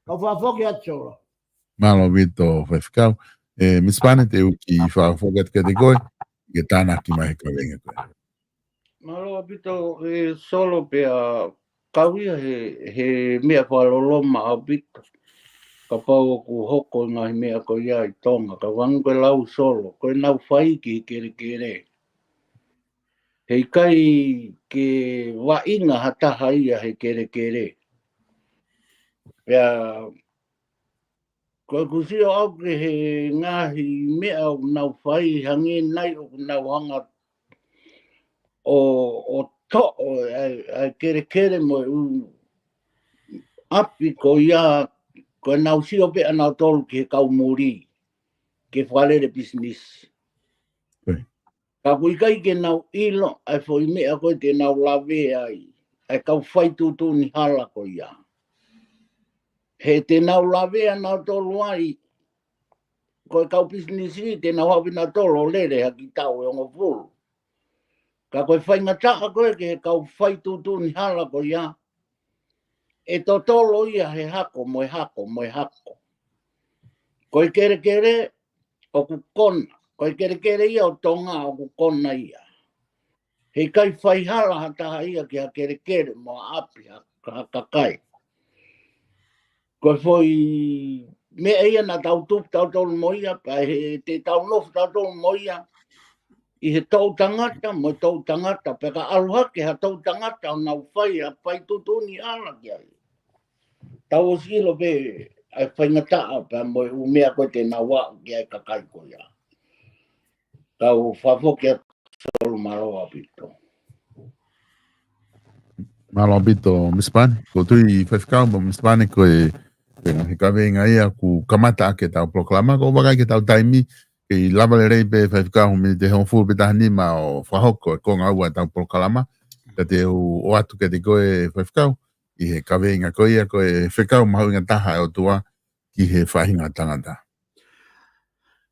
Kau whafoki atsola. Malo vito whaifikau. Misipane te uki whafokat ka te koe, ke tāna ki mai ka venga koe. Malo apito solo pea kawia he mea whaloloma apito. Ka pau ku hoko ngahi mea ko ia i tonga. Ka wangu koe lau solo. Koe nau whai ki kere. Hei kai ke wainga hataha ia he kere. Pea koe kusio au ke he ngahi mea o nau whai hangi nai o nau hanga o to ai kere mo api ko ia ko nau sio pe nau tolu ke kau muri ke whalere business. Ka kui kai ke nau ilo ai foi mea koe te nau lave ai kau whai tutu ni hala ko ia. He te nau lave nau tolu ai koe kau business i te nau hawi nau tolu lere haki tau e ongo fulu. Ka koe whai ngata koe ke kau whai tutu ni hala ko ia. E to tolo ia he hako, moe hako. Koe kere o ku kona. Koe kere ia o tonga o ku kona ia. He kai whai hala hataha ia ki ha kere mo api haka kai. Koe foi mea ia na tau tup tau tolu mo ia, pa he te tau nofu tau tolu mo ia. I he tau tangata, mo tau tangata, pe ka aluhake ha tau tangata o nau whai, a whai tutu ni ala ki ai. Tau o silo pe ai whaingataa pa mo u mea koe te nā wā ki ai kakai ko ia. Tau whafoki a solo maroa pito. Malo apito Misipane, ko tui whaifikau mo Misipane koe he ka venga ia ku kamata ake tau proklama, ko wakai ke tau taimi, ke i lava le rei pe whaifikau me te honfu pe tahani ma o whahoko e konga ua tau proklama, ka te o atu ke te koe whaifikau, i he ka venga koe ia koe whekau mahuinga taha e o tua ki he whahinga tangata.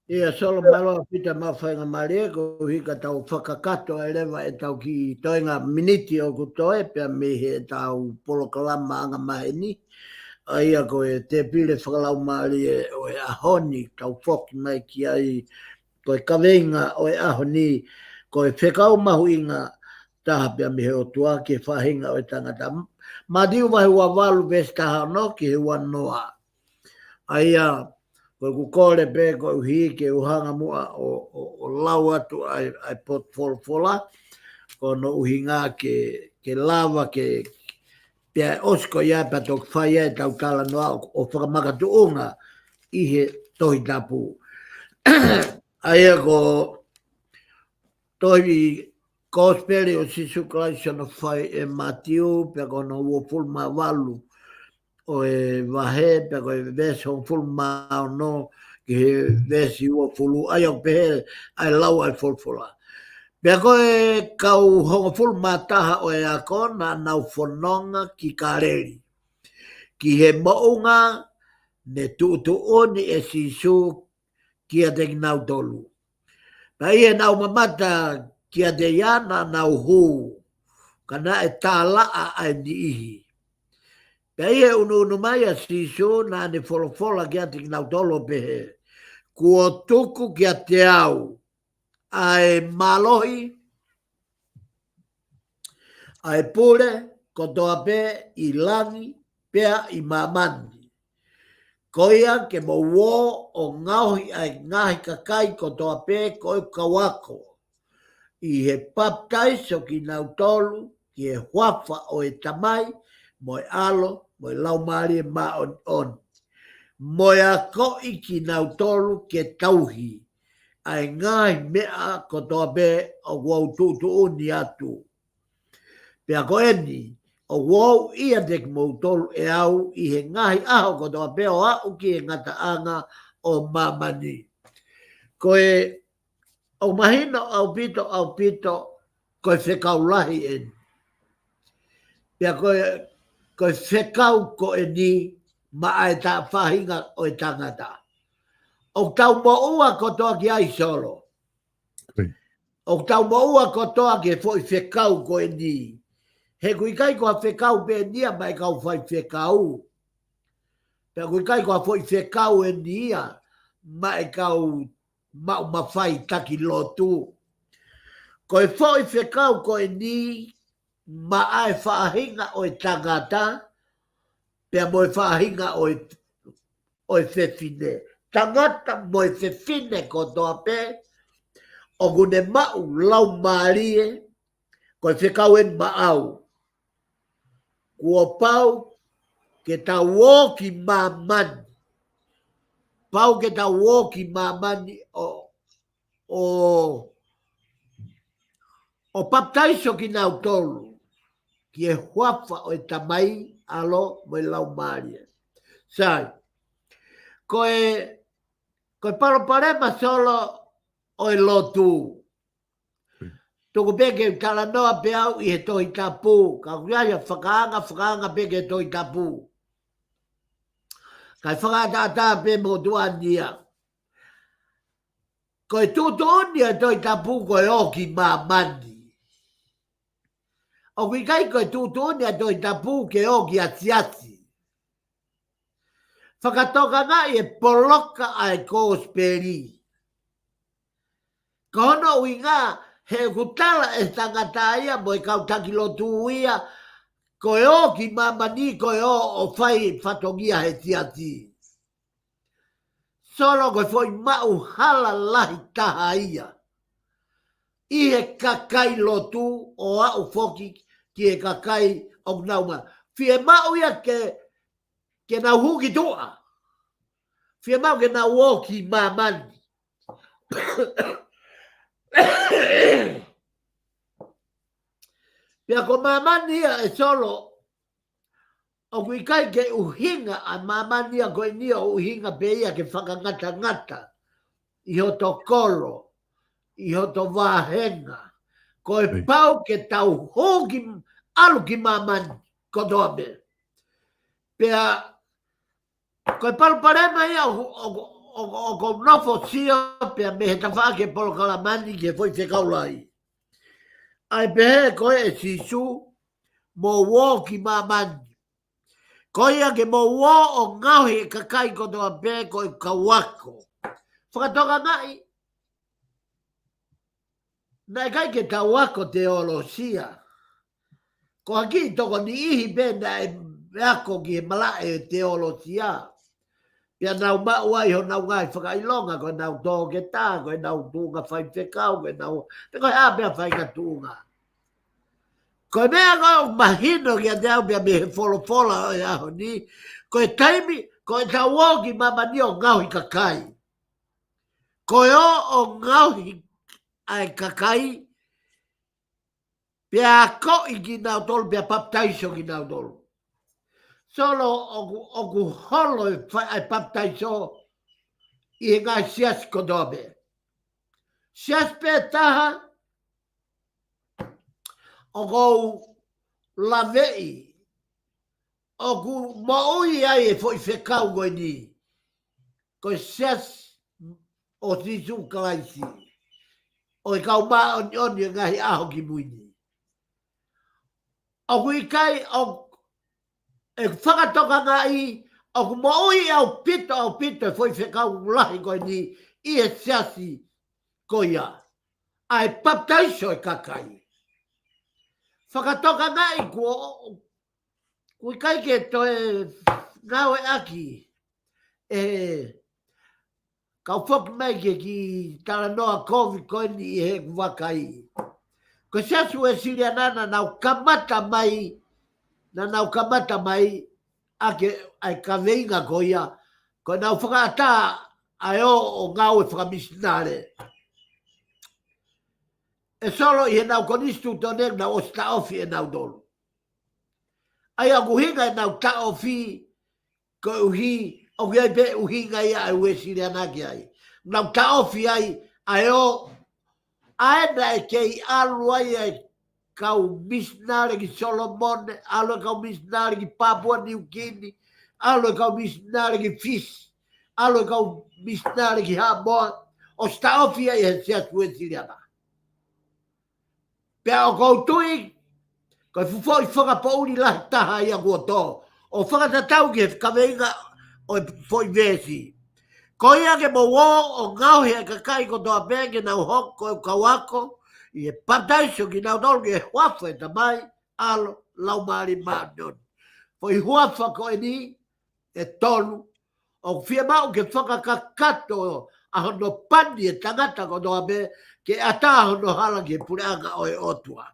Ia solo malo pita mawhainga maria ko hika tau whakakato e lewa e tau ki toenga miniti o kutoe pia me he tau polokalama anga maheni. Aia ko e te pile whakalau maari e o e ahoni tau whoki mai ki ai ko e kawenga o e ahoni ko e whekau mahuinga taha pia me he o tua ki e whahinga o e tangata. Madiu mahi ua walu vestaha no ki he ua noa. Aia ko ku kore pe ko hi ke uhanga mua o lau atu ai pot fola ko no uhinga ke lava ke pia osko ia pa tok fai e tau tala noa o whakamaka tuunga i he tohi tapu. Aia ko tohi kosperi o sisu klaisio no fai e matiu pia ko no ua fulma walu o e wahe pe ko e vesi o fulma no ki he vesi ua fulu ai o pehe ai lau ai fulfula. Pea koe kau hongo fulma taha o e ako na nau whanonga ki kareri. Ki he mounga ne tuutuoni e sisu ki a te nau tolu. Na ie nau mamata ki a te iana nau hu kana e tālaa ai ni ihi. Pea ie unu mai a sisu na ne folofola ki a te nau tolo pehe. Kua tuku ki a te au ai malohi, ai pure, kotoa pe i langi, pea i mamani. Koia ke mo wo o ngauhi ai ngahi kakai kotoa pe koi kawako. I he baptaiso ki nau tolu, ki he huafa o e tamai, mo e alo, mo e laumari e ma on. Mo e a koi ki nau tolu ke tauhi, ai ngai mea ko toa be o wau tutu ni atu. Pea ko eni, o wau ia dek mautolu e au i he ngahi aho ko toa be o au ki e ngata anga o mamani. Ko e o mahino au pito ko e whekaulahi eni. Pea ko e whekau ko e ni ma ai ta whahinga o e tangata. O tau moua ko toa ki ai solo. O tau moua ko toa ki e fo i whekau ko e ni. He kui kai ko a whekau pe nia mai kau whai whekau. Pea kui kai ko a fo i whekau e nia mai kau mau mawhai taki lotu. Ko e fo i whekau ko e ni ma ai whaahinga o e tangata. Pea mo e whaahinga o e whewhine. Tangata mo e whewhine ko toa pe. O gune mau lau maarie. Ko e whekau en maau. Kua pau ke ta woki mamani. Pau ke ta woki mamani o paptaiso ki nau tolu. Ki e huafa o e tamai alo mo e lau maarie. Sai. Ko e paroparema solo o e lotu. Toko peke tala noa pe au i he tohi tapu. Ka kuiaia whakaanga peke tohi tapu. Kai whakaata pe mo tuania. Ko e tutonia tohi tapu ko e oki mamani. O kui kai ko e tutonia tohi tapu ke oki atiati. Whakatoka ngai e poloka ai kōsperi. Ka hono ui ngā he kutala e tangata ia mo e kautaki lotu ia ko e o ki mamani ko e o whai whatongia he tiati. Solo ko e foi mau hala lahi taha ia. I he kakai lotu o au foki ki e kakai o nauma. Fie mau ia ke nau huki toa. Fie mau ke nau o ki mamani. Pea ko mamania e solo o kui kai ke uhinga a mamania ko e nia uhinga pe ia ke whakangata i ho to kolo, i ho to wahenga. Ko e pau ke tau hoki alu ki mamani ko toa me. Pea ko e palu parema ia o ko nofo sio pea me he tawha ke polo kalamani ke foi whekaulai. Ai pehe koe e sisu mo wo ki mamani. Koe ia ke mo wo o ngauhi e kakai ko toa pe ko e kawako. Whakatoka ngai. Nai kai ke kawako teolosia. Ko haki toko ni ihi pe na e ako ki e malae teolosia. Pia nau maua iho nau ngai whakailonga ko nau tō ke tā, ko nau tūnga whai whekau, ko nau... Te koe āpea whai ka tūnga. Ko mea koe mahino ki a te au pia me he wholofola o e aho ni, ko e taimi, ko e tau woki mamani o ngauhi kakai. Ko e o ngauhi ai kakai, pia ko i ki nau tolu, pia paptaiso ki nau tolu. Solo o ku holo e paptaiso i e ngai sias ko dobe. Sias pe taha, o kou lavei, o ku maui ai e foi whekau koe ni. Ko sias o sisu kalaisi. O e kau maa oni ngahi aho ki muini. O kui kai e whakatoka ngai, o ku maui au pito e foi whekau lahi koe ni i e siasi ko ia. Ai paptaiso e kakai. Whakatoka ngai kui kai ke toe ngau e aki. Kau whoki mai ke ki tala noa kovi koe ni i he wakai. Ko siasu e siria nana nau kamata mai, na nau kamata mai ake ai kaweinga ko ia. Ko nau whakaata ai o ngau e whakamisinare. e solo i nau konistu tone na o sta ofi e nau dolo. Ai a guhinga e nau ta ofi ko uhi o gai be uhinga ia ai we siri anaki ai. Nau ta ofi ai ai o aena e kei alu ai ai kau misnare ki Solomon, alu kau misnare ki Papua New Guinea, alu kau misnare ki Fish, alu kau misnare ki Samoa, o sta ofi ai e sia sue siri anaki. Pea o koutui, koe fufoi whakapouri lahi taha ia kua tō. O whakatatau ki he whakaweinga o foi vesi. Ko ia ke mo wō o ngau hea kakai ko toa pēke nau hoko e kauako, i e pataiso ki nau tolu ki e huafa e tamai, alo, lau maari maanoni. Foi huafa ko e ni, e tolu, o fia mau ke whakakakato a hono pandi e tangata ko toa pē, ke ata hono hala ki e pureanga o e otua.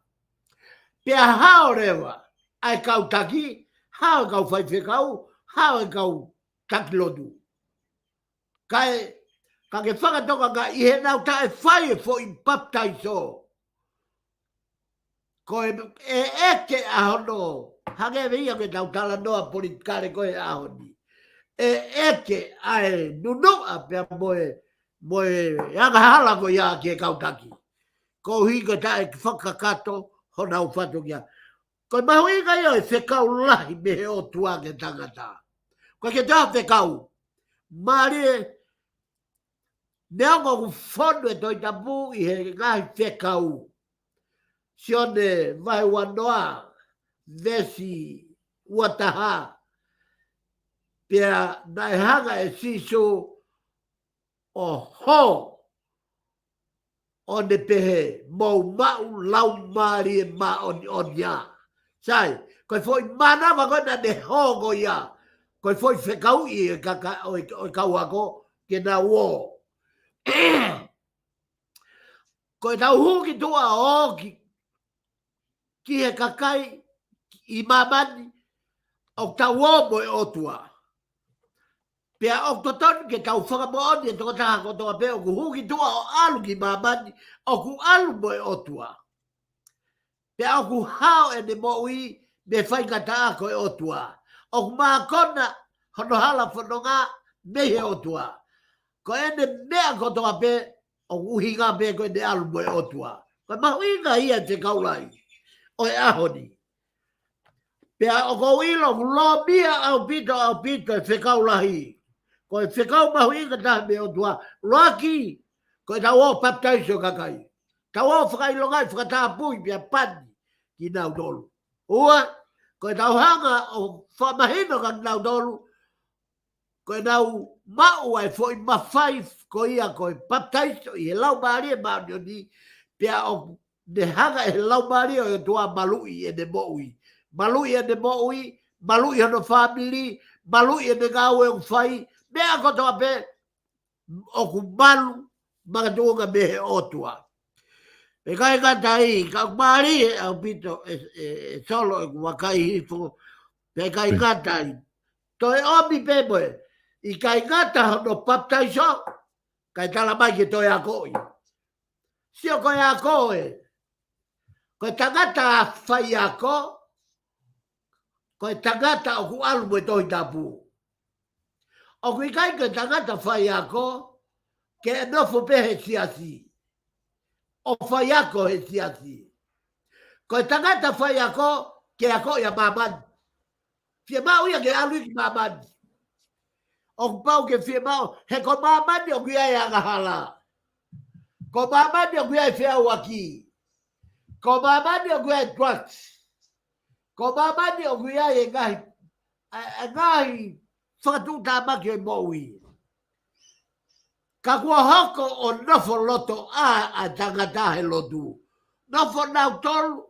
Pea hao rewa, ai kau taki, hao kau whaiwhekau, hao e kau takilodu. Kai, ka ke whakatoka ka i he nau ta e whai e fo i baptaiso. Ko e eke a hono, hange via ke tau tala noa politikare ko e a honi. E eke ai nunua pea moe anga hala ko ia ki e kau taki. Ko hiko ta e whakakato, hona u whatu kia. Ko mahu inga ia e whekau lahi me he o tuange tangata. Ko ke taha whekau. Marie, neongo ku whono e toi tapu i he ngahi whekau. Sione vai wanoa, vesi, uataha. Pea nai hanga e siso o ho. O ne pehe, mau mau lau maari e ma on ia. Sai, koe foi mana wa koe na ne hongo ia. Koe foi whekau i e kau ako ke na uo. Koe tau huki tua o ki he kakai i mamani o tau o moe otua. Pea o toton ke tau whakamooni e toko taha ko toa peo ku huki tua o alu ki mamani o ku alu moe otua. Pea o ku hao e ne moui me whaingata ako e otua. O ku maa kona hono hala whanonga me he otua. Ko e ne mea ko toa pe o ku hinga pe ko e ne alu moe otua. Ko mahu inga ia te kaulai o e ahoni. Pea o ko ilo ku lo mia au pito e whekaulahi. Ko e whekau mahu inga taha me otua. Roaki, ko e tau o baptaiso kakai. Tau o whakailongai whakataha pui pia pani ki nau dolu. Ua, ko e tau hanga o whamahino ka nau dolu. Ko e nau mau ai fo i mawhai ko ia ko e baptaiso i he lau maari e maani o ni. Pia o ne hanga e lau maari o e tua malui e ne moui. Malui e ne moui, malui hano family, malui e ne ngau e whai. Mea ko toa pe o ku malu mga tuunga me he otua. E kai kata i, ka maari e au pito e solo e ku wakai hifo. E kai kata i. To e omi pe moe. I kai kata hono baptaiso, kai tala mai ke toi a koi. Sio koe a koe. Koe tangata a whai a ko, koe tangata o ku alu moe toi tapu. O kui kai koe tangata whai a ko, ke e nofo pe he siasi. O whai a ko he siasi. Koe tangata whai a ko, ke a ko ia mamani. Fie mau ia ke alu ki mamani. O pau ke fie mau, he ko mamani o kui ai agahala. Ko mamani o kui ai whea waki. Ko mamani o kui ai twat. Ko mamani o kui ai e ngahi whakatuta maki o moui. Ka kua hoko o nofo loto a tangata he lotu. Nofo nau tolu,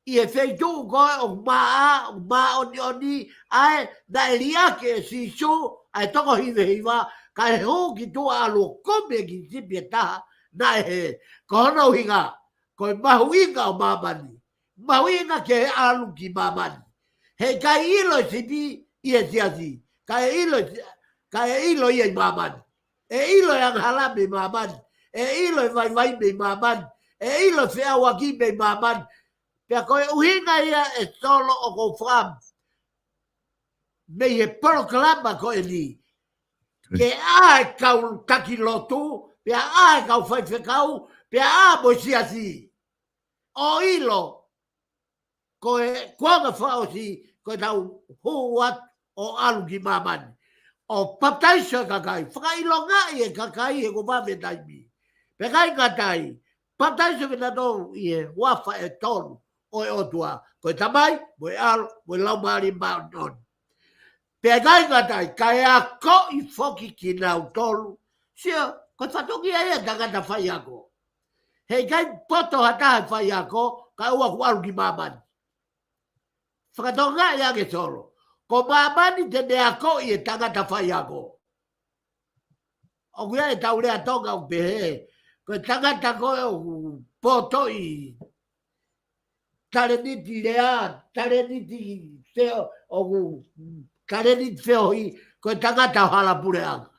i e feitu koe o maa oni, ae na e liake e sisu, ae toko hive hiva, ka e hou ki tua alo kome ki tipi e taha, na e he, ko hono hinga, ko e mahu inga o mamani, mahu inga ke he alu ki mamani. He kai ilo e sipi i e siasi, ka e ilo i e mamani. E ilo e anghala me mamani, e ilo e vai me mamani, E ilo se awa ki me maman. Pea koe uhinga ia e solo o ko fram. Me he proklama koe ni. Ke ae kau taki lotu, pea ae kau whaiwhekau, pea a mo siasi. O ilo, koe kuanga whaosi, koe tau huat o alu ki mamani. O paptaisha kakai, whakailo ngai e kakai e ko mame taimi. Pe kai katai, paptaisha ki nato i e wafa e tonu o e otua. Koe tamai, mo e alu, mo e laumari maonon. Pe kai katai, kai a ko i foki ki nau tolu. Sia, koe whatongi e tangata whai ako. Hei kai poto hatahe whai ako, ka ua ku alu ki mamani. Whakatonga e ake solo. Ko mamani te nea ko i e tangata whai ako. O kuia e tau rea tonga u pehe. Ko tangata ko e o poto i tareniti rea, tareniti seo, o ku tareniti seo i, ko tangata hala pureanga.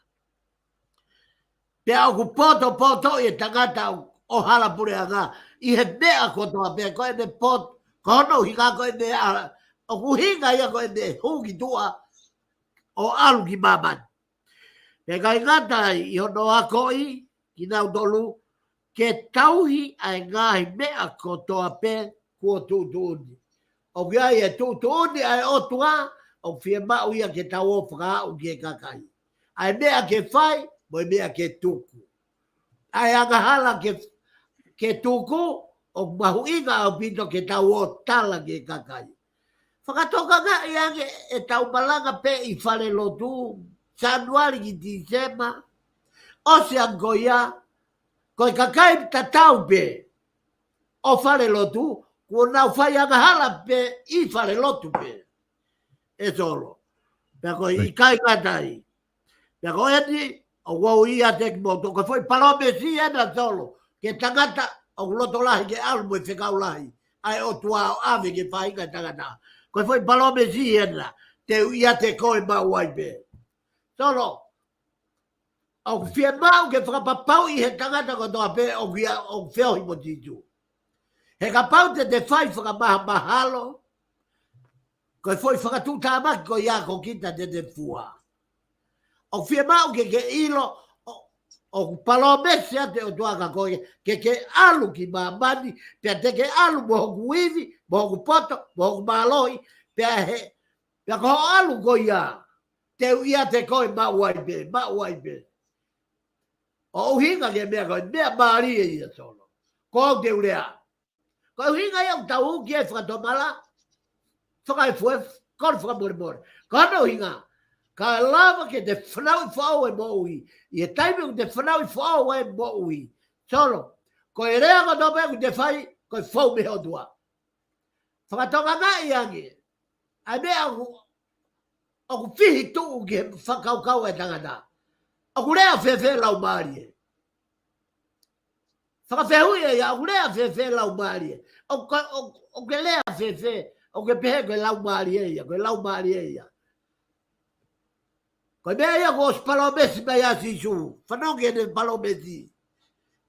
Pea o ku poto i e tangata o hala pureanga. I he mea kotoa pea ko e ne poto, kono hinga ko e ne ala. O ku hinga ia ko e ne huki tua o alu ki mamani. Pe kai ngata i hono ako i, ki nau tolu, ke tauhi ai ngahi mea kotoa pe kua tūtūni. O kia i e tūtūni ai otua, o fia mau ia ke tau o whakau ki e kakai. Ai mea ke whai, mo mea ke tuku. Ai angahala ke tuku, o mahu inga o pito ke tau o tala ki e kakai. Whakatoka nga i ange e tau malanga pe i whare lotu, Januari ki Disema, o se angoia, koe kakai ta tau pe, o whare lotu, kua nau whai angahala pe i whare lotu pe. E solo. Pea koe i kai katai. Pea koe eni, o wau i a teki moto, koe foi palome si ena solo, ke tangata, o loto lahi ke almo e whekau lahi, ai o tua o ave ke whainga tangata. Koe foi palome si ena, te i a te koe mauai pe. Solo, au fia mau ke whakapapau i he tangata ko toa pe o whio hi mo titu. He ka pau te whai whakamaha mahalo, ko foi whakatuta amaki ko ia ko kita te fua. O fia mau ke ilo, o palomesi ate o tuaka koe, ke alu ki mamani, pia te ke alu mo hoku iwi, mo hoku poto, mo hoku maloi, pia ko alu ko ia. Te ia te koe mauai pe. O uhinga ke mea koe, mea maari e ia solo. Ko te urea. Ko uhinga ia utau ki e whakatomala, whakai fuef, kon whakamore. Ko ana uhinga, ka lava ke te whanau i whao e mo ui. I e taime te whanau i whao e mo ui. Solo, ko e rea ka tope ku te whai, ko e whau me hotua. Whakatonga nga i ange. Ai mea o ku fihi tuu ke whakaukau e tangata. O ku rea whewhe lau maari e. Whakawhehui e ia, o ku rea whewhe lau maari e. O ke rea whewhe, o ke pehe koe lau maari e ia, koe lau maari e ia. Koe mea ia ko os palomesi mai a sisu, whanongi e ne palomesi.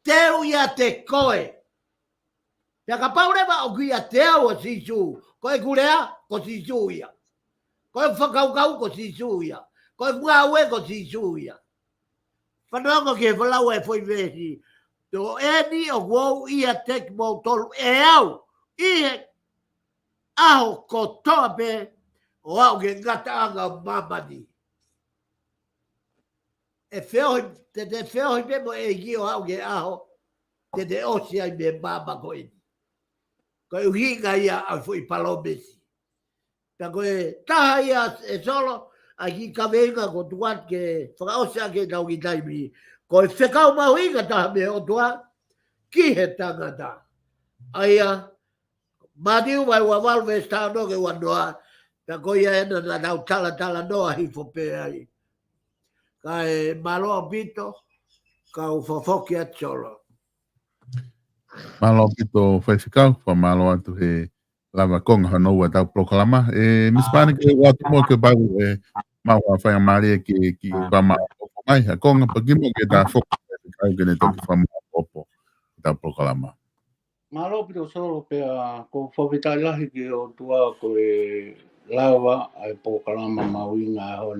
Teu ia te koe. Pea ka paurema o ku ia te au a sisu, koe kurea ko sisu ia. Koe whakaukau ko sisu ia. Koe mwawe ko sisu ia. Whanonga ke whalau e fwoi vesi. Tō eni o wau ia tek mō tolu e au. Ihe aho ko toa pe o au ke ngata anga mamani. E wheohi, te wheohi pe mo e gi o au ke aho. Te osi ai me mama ko eni. Koe uhinga ia au fwoi palomesi. Ta koe taha ia e solo, a ki kaweinga ko tuat ke whakaosea ke tau ki taimi. Koe whekau mahuinga taha me o tua, ki he tangata. Aia, maniu mai ua walwe sta no ke wanoa, ta koe ia ena na tau tala noa hifo pe ai. Ka e maloa pito, ka u fofoki at solo. Malo pito whaiwhikau, wha malo atu he lava konga hano ua tau proklama. Misipāne ke watu mua ke bau e maua whaia maria ki whama opo mai. Ha konga pakimo ke tā whoka whaiwhikau ke ne toki whama opo tau proklama. Malo pito solo pea ko whawhitai lahi ki o tua ko e lawa ai po kalama mawinga hon.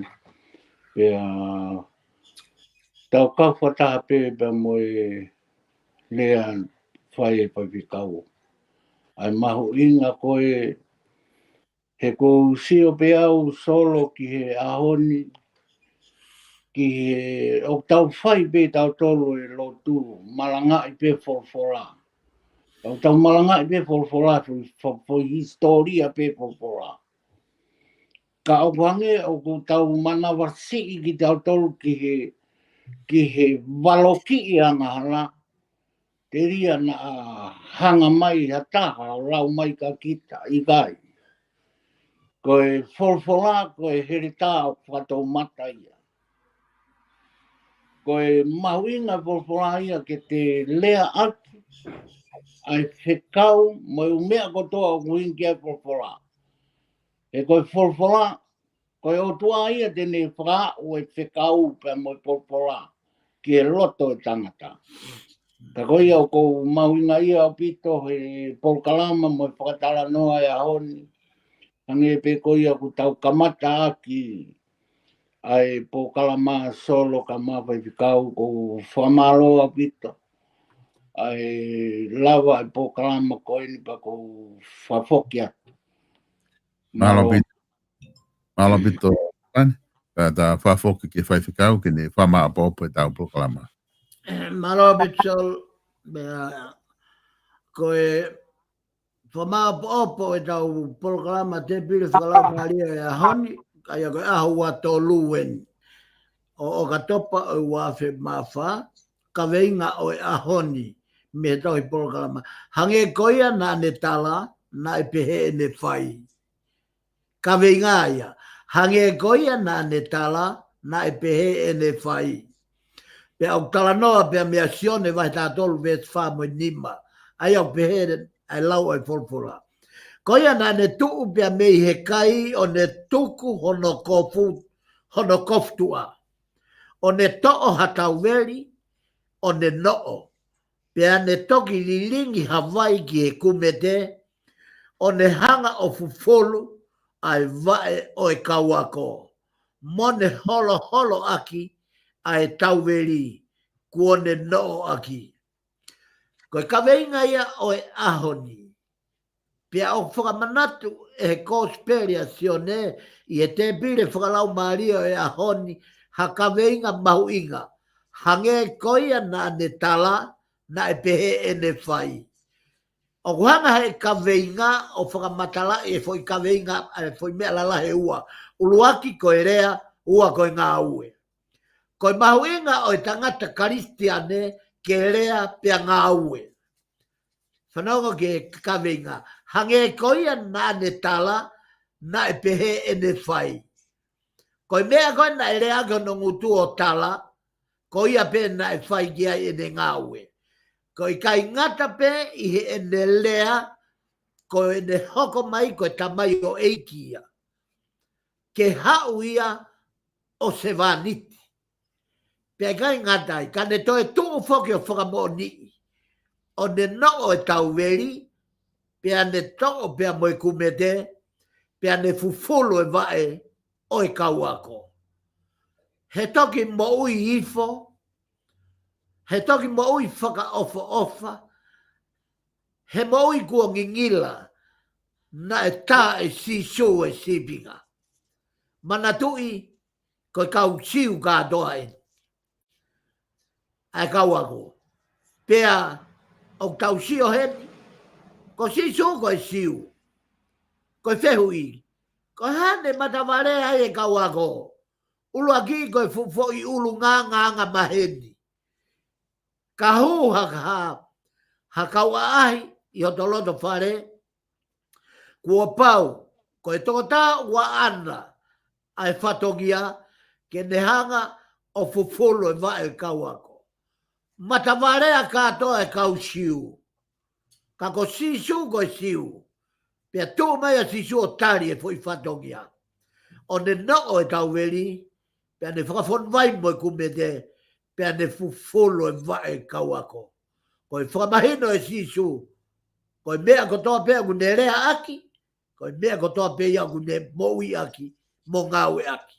Pea tau kau whataha pe pea mo e lea whai e pawhikau. Ai mahu inga ko e he ko sio pe au solo ki he ahoni ki he o tau whai pe tau tolo e lo tu malanga i pe forfora. O tau malanga i pe forfora for historia pe forfora. Ka o wange o ko tau mana wasi i ki tau tolo ki he waloki i anga hala. Te ria na hanga mai ha taha o lau mai ka kita i gai. Ko e forfora ko e herita o whatou mata ia. Ko e mawinga forfora ia ke te lea aki ai whekau mo i umea kotoa o kuingi ai forfora. E ko e forfora ko e otua ia tene whaka o e whekau pe mo i forfora ki e loto e tangata. Ka koe au ko mawinga ia o pito he polkalama mo i whakatala noa e ahoni. Hange pe koe au ku tau kamata aki ai polkalama solo ka mawai whikau ko whamalo a pito. Ai lawa ai polkalama koe ni pa ko whafoki atu. Malo pito. Ta whafoki ke whaiwhikau ke ne whama apopo e tau proklama. Malo pito ko e whama apopo e tau proklama te pire whakalama maria e ahoni kaya ko ahu wa tō luen. O ka topa o wafe mawha, ka veinga o e ahoni me tau i proklama. Hange koia na ne tala, na e pehe e ne whai. Ka veinga ia. Hange koia na ne tala, na e pehe e ne whai. Pe au tala noa pe mea sione vai tā tolu ves wha mo nima. Ai au pehe ai lau ai polpola. Koia na ne tuu pe mei he kai o ne tuku hono koftua. O ne to'o hatauweri, o ne no'o. Pea ne toki lilingi Hawaii ki e kumete, o ne hanga o fufolu ai vae o e kauako. Mone holo holo aki ai tauweri kuo ne no'o aki. Koe kaweinga ia o e ahoni. Pea o whakamanatu e he kosperia sione i e te pire whakalau maria e ahoni ha kaweinga mahu inga. Hange koia na ne tala na e pehe e ne whai. O kuhanga he kaweinga o whakamatala e foi kaweinga e foi mea lala he ua. Uluaki koe rea ua koe ngā ue. Koe mahu inga o e tangata karistiane ke rea pea ngā ue. Whanaunga ke kaweinga. Hange koia na ne tala na e pehe e ne whai. Koe mea koe na e rea koe no ngutu o tala, koe ia pe na e whai kia e ne ngāue. Koe kai ngata pe i he e ne lea, koe ne hoko mai koe tamai o eikia. Ke hau ia o se vaniti. Pea kai ngata i, ka ne toe tuu whoki o whakamo ni. O ne noo e tau veri, pea ne too pea moe kumete, pea ne fufulu e vae, o e kauako. He toki mo ui ifo, he toki mo ui whaka ofa, he mo ui kua ngingila, na e tā e sisu e sipinga. Mana tui, koe kau siu kātoa e. Ai kauako. Pea, o tau sio heni, ko sisu koe siu. Koe whehui. Koe hane mataware ai e kauako. Ulu aki koe fufoi ulu nganga maheni. Ka hu ha kaua ahi i o toloto whare. Kua pau, koe tokota ua ana ai whatogia ke nehanga o fufolo e vae kauako. Mataware a katoa e kau siu. Ka ko sisu koe siu. Pea tō mai a sisu o tari e fwoi whatogia. O ne noo e tauweri, pea ne whakafon vai mo e kumete, pea ne fufolo e vae kauako. Koe whakamahino e sisu, Ko mea ko toa pea ku ne rea aki. Ko mea ko toa pea ku ne moui aki. Mo ngawe aki.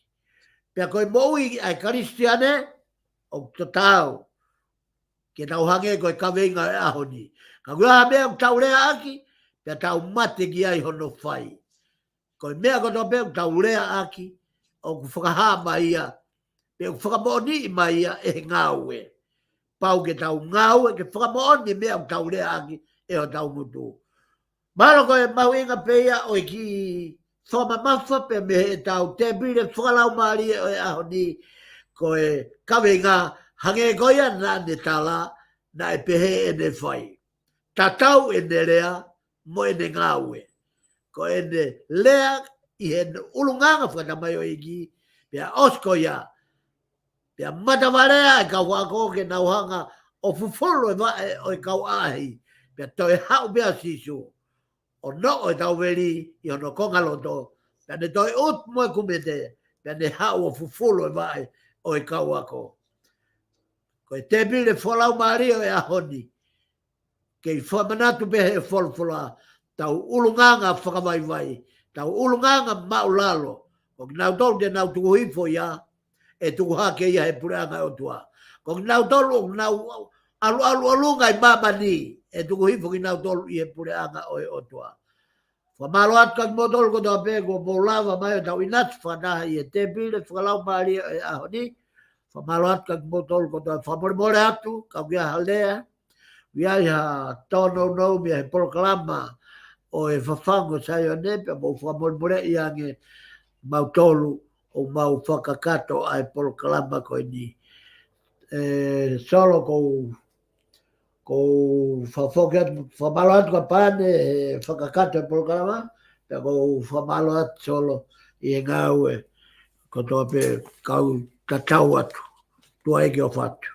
Pea ko moui ai karistiane. O to tau. Ke tau hange ko kawenga e ahoni. Ka kua mea ku tau rea aki. Pea tau mate ki ai hono fai. Ko mea ko toa pea ku tau rea aki. O ku whakaha mai ia. Pea ku whakamoni mai ia e ngawe. Pau ke tau ngawe ke whakamoni mea ku tau rea aki. E o tau mutu. Malo ko e mauinga peia o ki thoma mafa pe me e tau te bire whakalau maari o e ahoni ko e kawenga hange koia na ne tala na e pehe e ne whai. Tatau e ne rea mo e ne ngawe. Ko e ne lea i he ulunganga whakamai o iki pia osko ia. Pia matawarea e kau wako ke nauhanga o fufolo o e kau ahi. Pia toi hau bea sisu. O no o tau veri i ono konga loto. Pea ne toi ut moe kumete. Pea ne hau o fufulu e vai o e kau ako. Ko e te bile whalau maari o e ahoni. Kei whamanatu pehe e wholfula. Tau ulunganga whakamai vai. Tau ulunganga maulalo. Ko nau tolu te nau tuku hifo ia. E tuku hake ia he pureanga o tua. Ko nau tolu nau alu alungai mamani. E tuku hifo ki nau tolu i he pureanga o e o tua. Whamalo atu kaki motolo ko toa pēko mō lava mai o tau inatu whanaha i e te pile whakalau maari e ahoni. Whamalo atu kaki motolo ko toa whamore atu, kau kia halea. Wia i ha tono nou mia he polokalama o e FAFANGU SAIONE pe mō whamore i ange mautolu o mau whakakato ai polokalama koe ni. Solo ko whamalo atu ka pane whakakato e polokalama, pia ko whamalo atu solo i e ngaue, ko toa pe kau tatau atu, tua eke o whatu.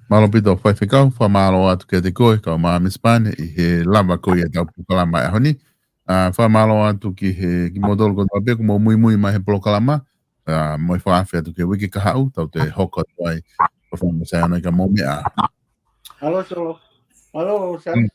Malo pito whaiwhikau, whamalo atu kia te koe, kau maa misipane i he lava koe e tau polokalama e honi. Whamalo atu ki modolo ko toa pe, ko mō mui mai he polokalama, mo i whaafi atu ke wiki kahau, tau te hoko tuai. Whafangu SAIONE ka mō mea. Halo, Solo. Halo, Sal.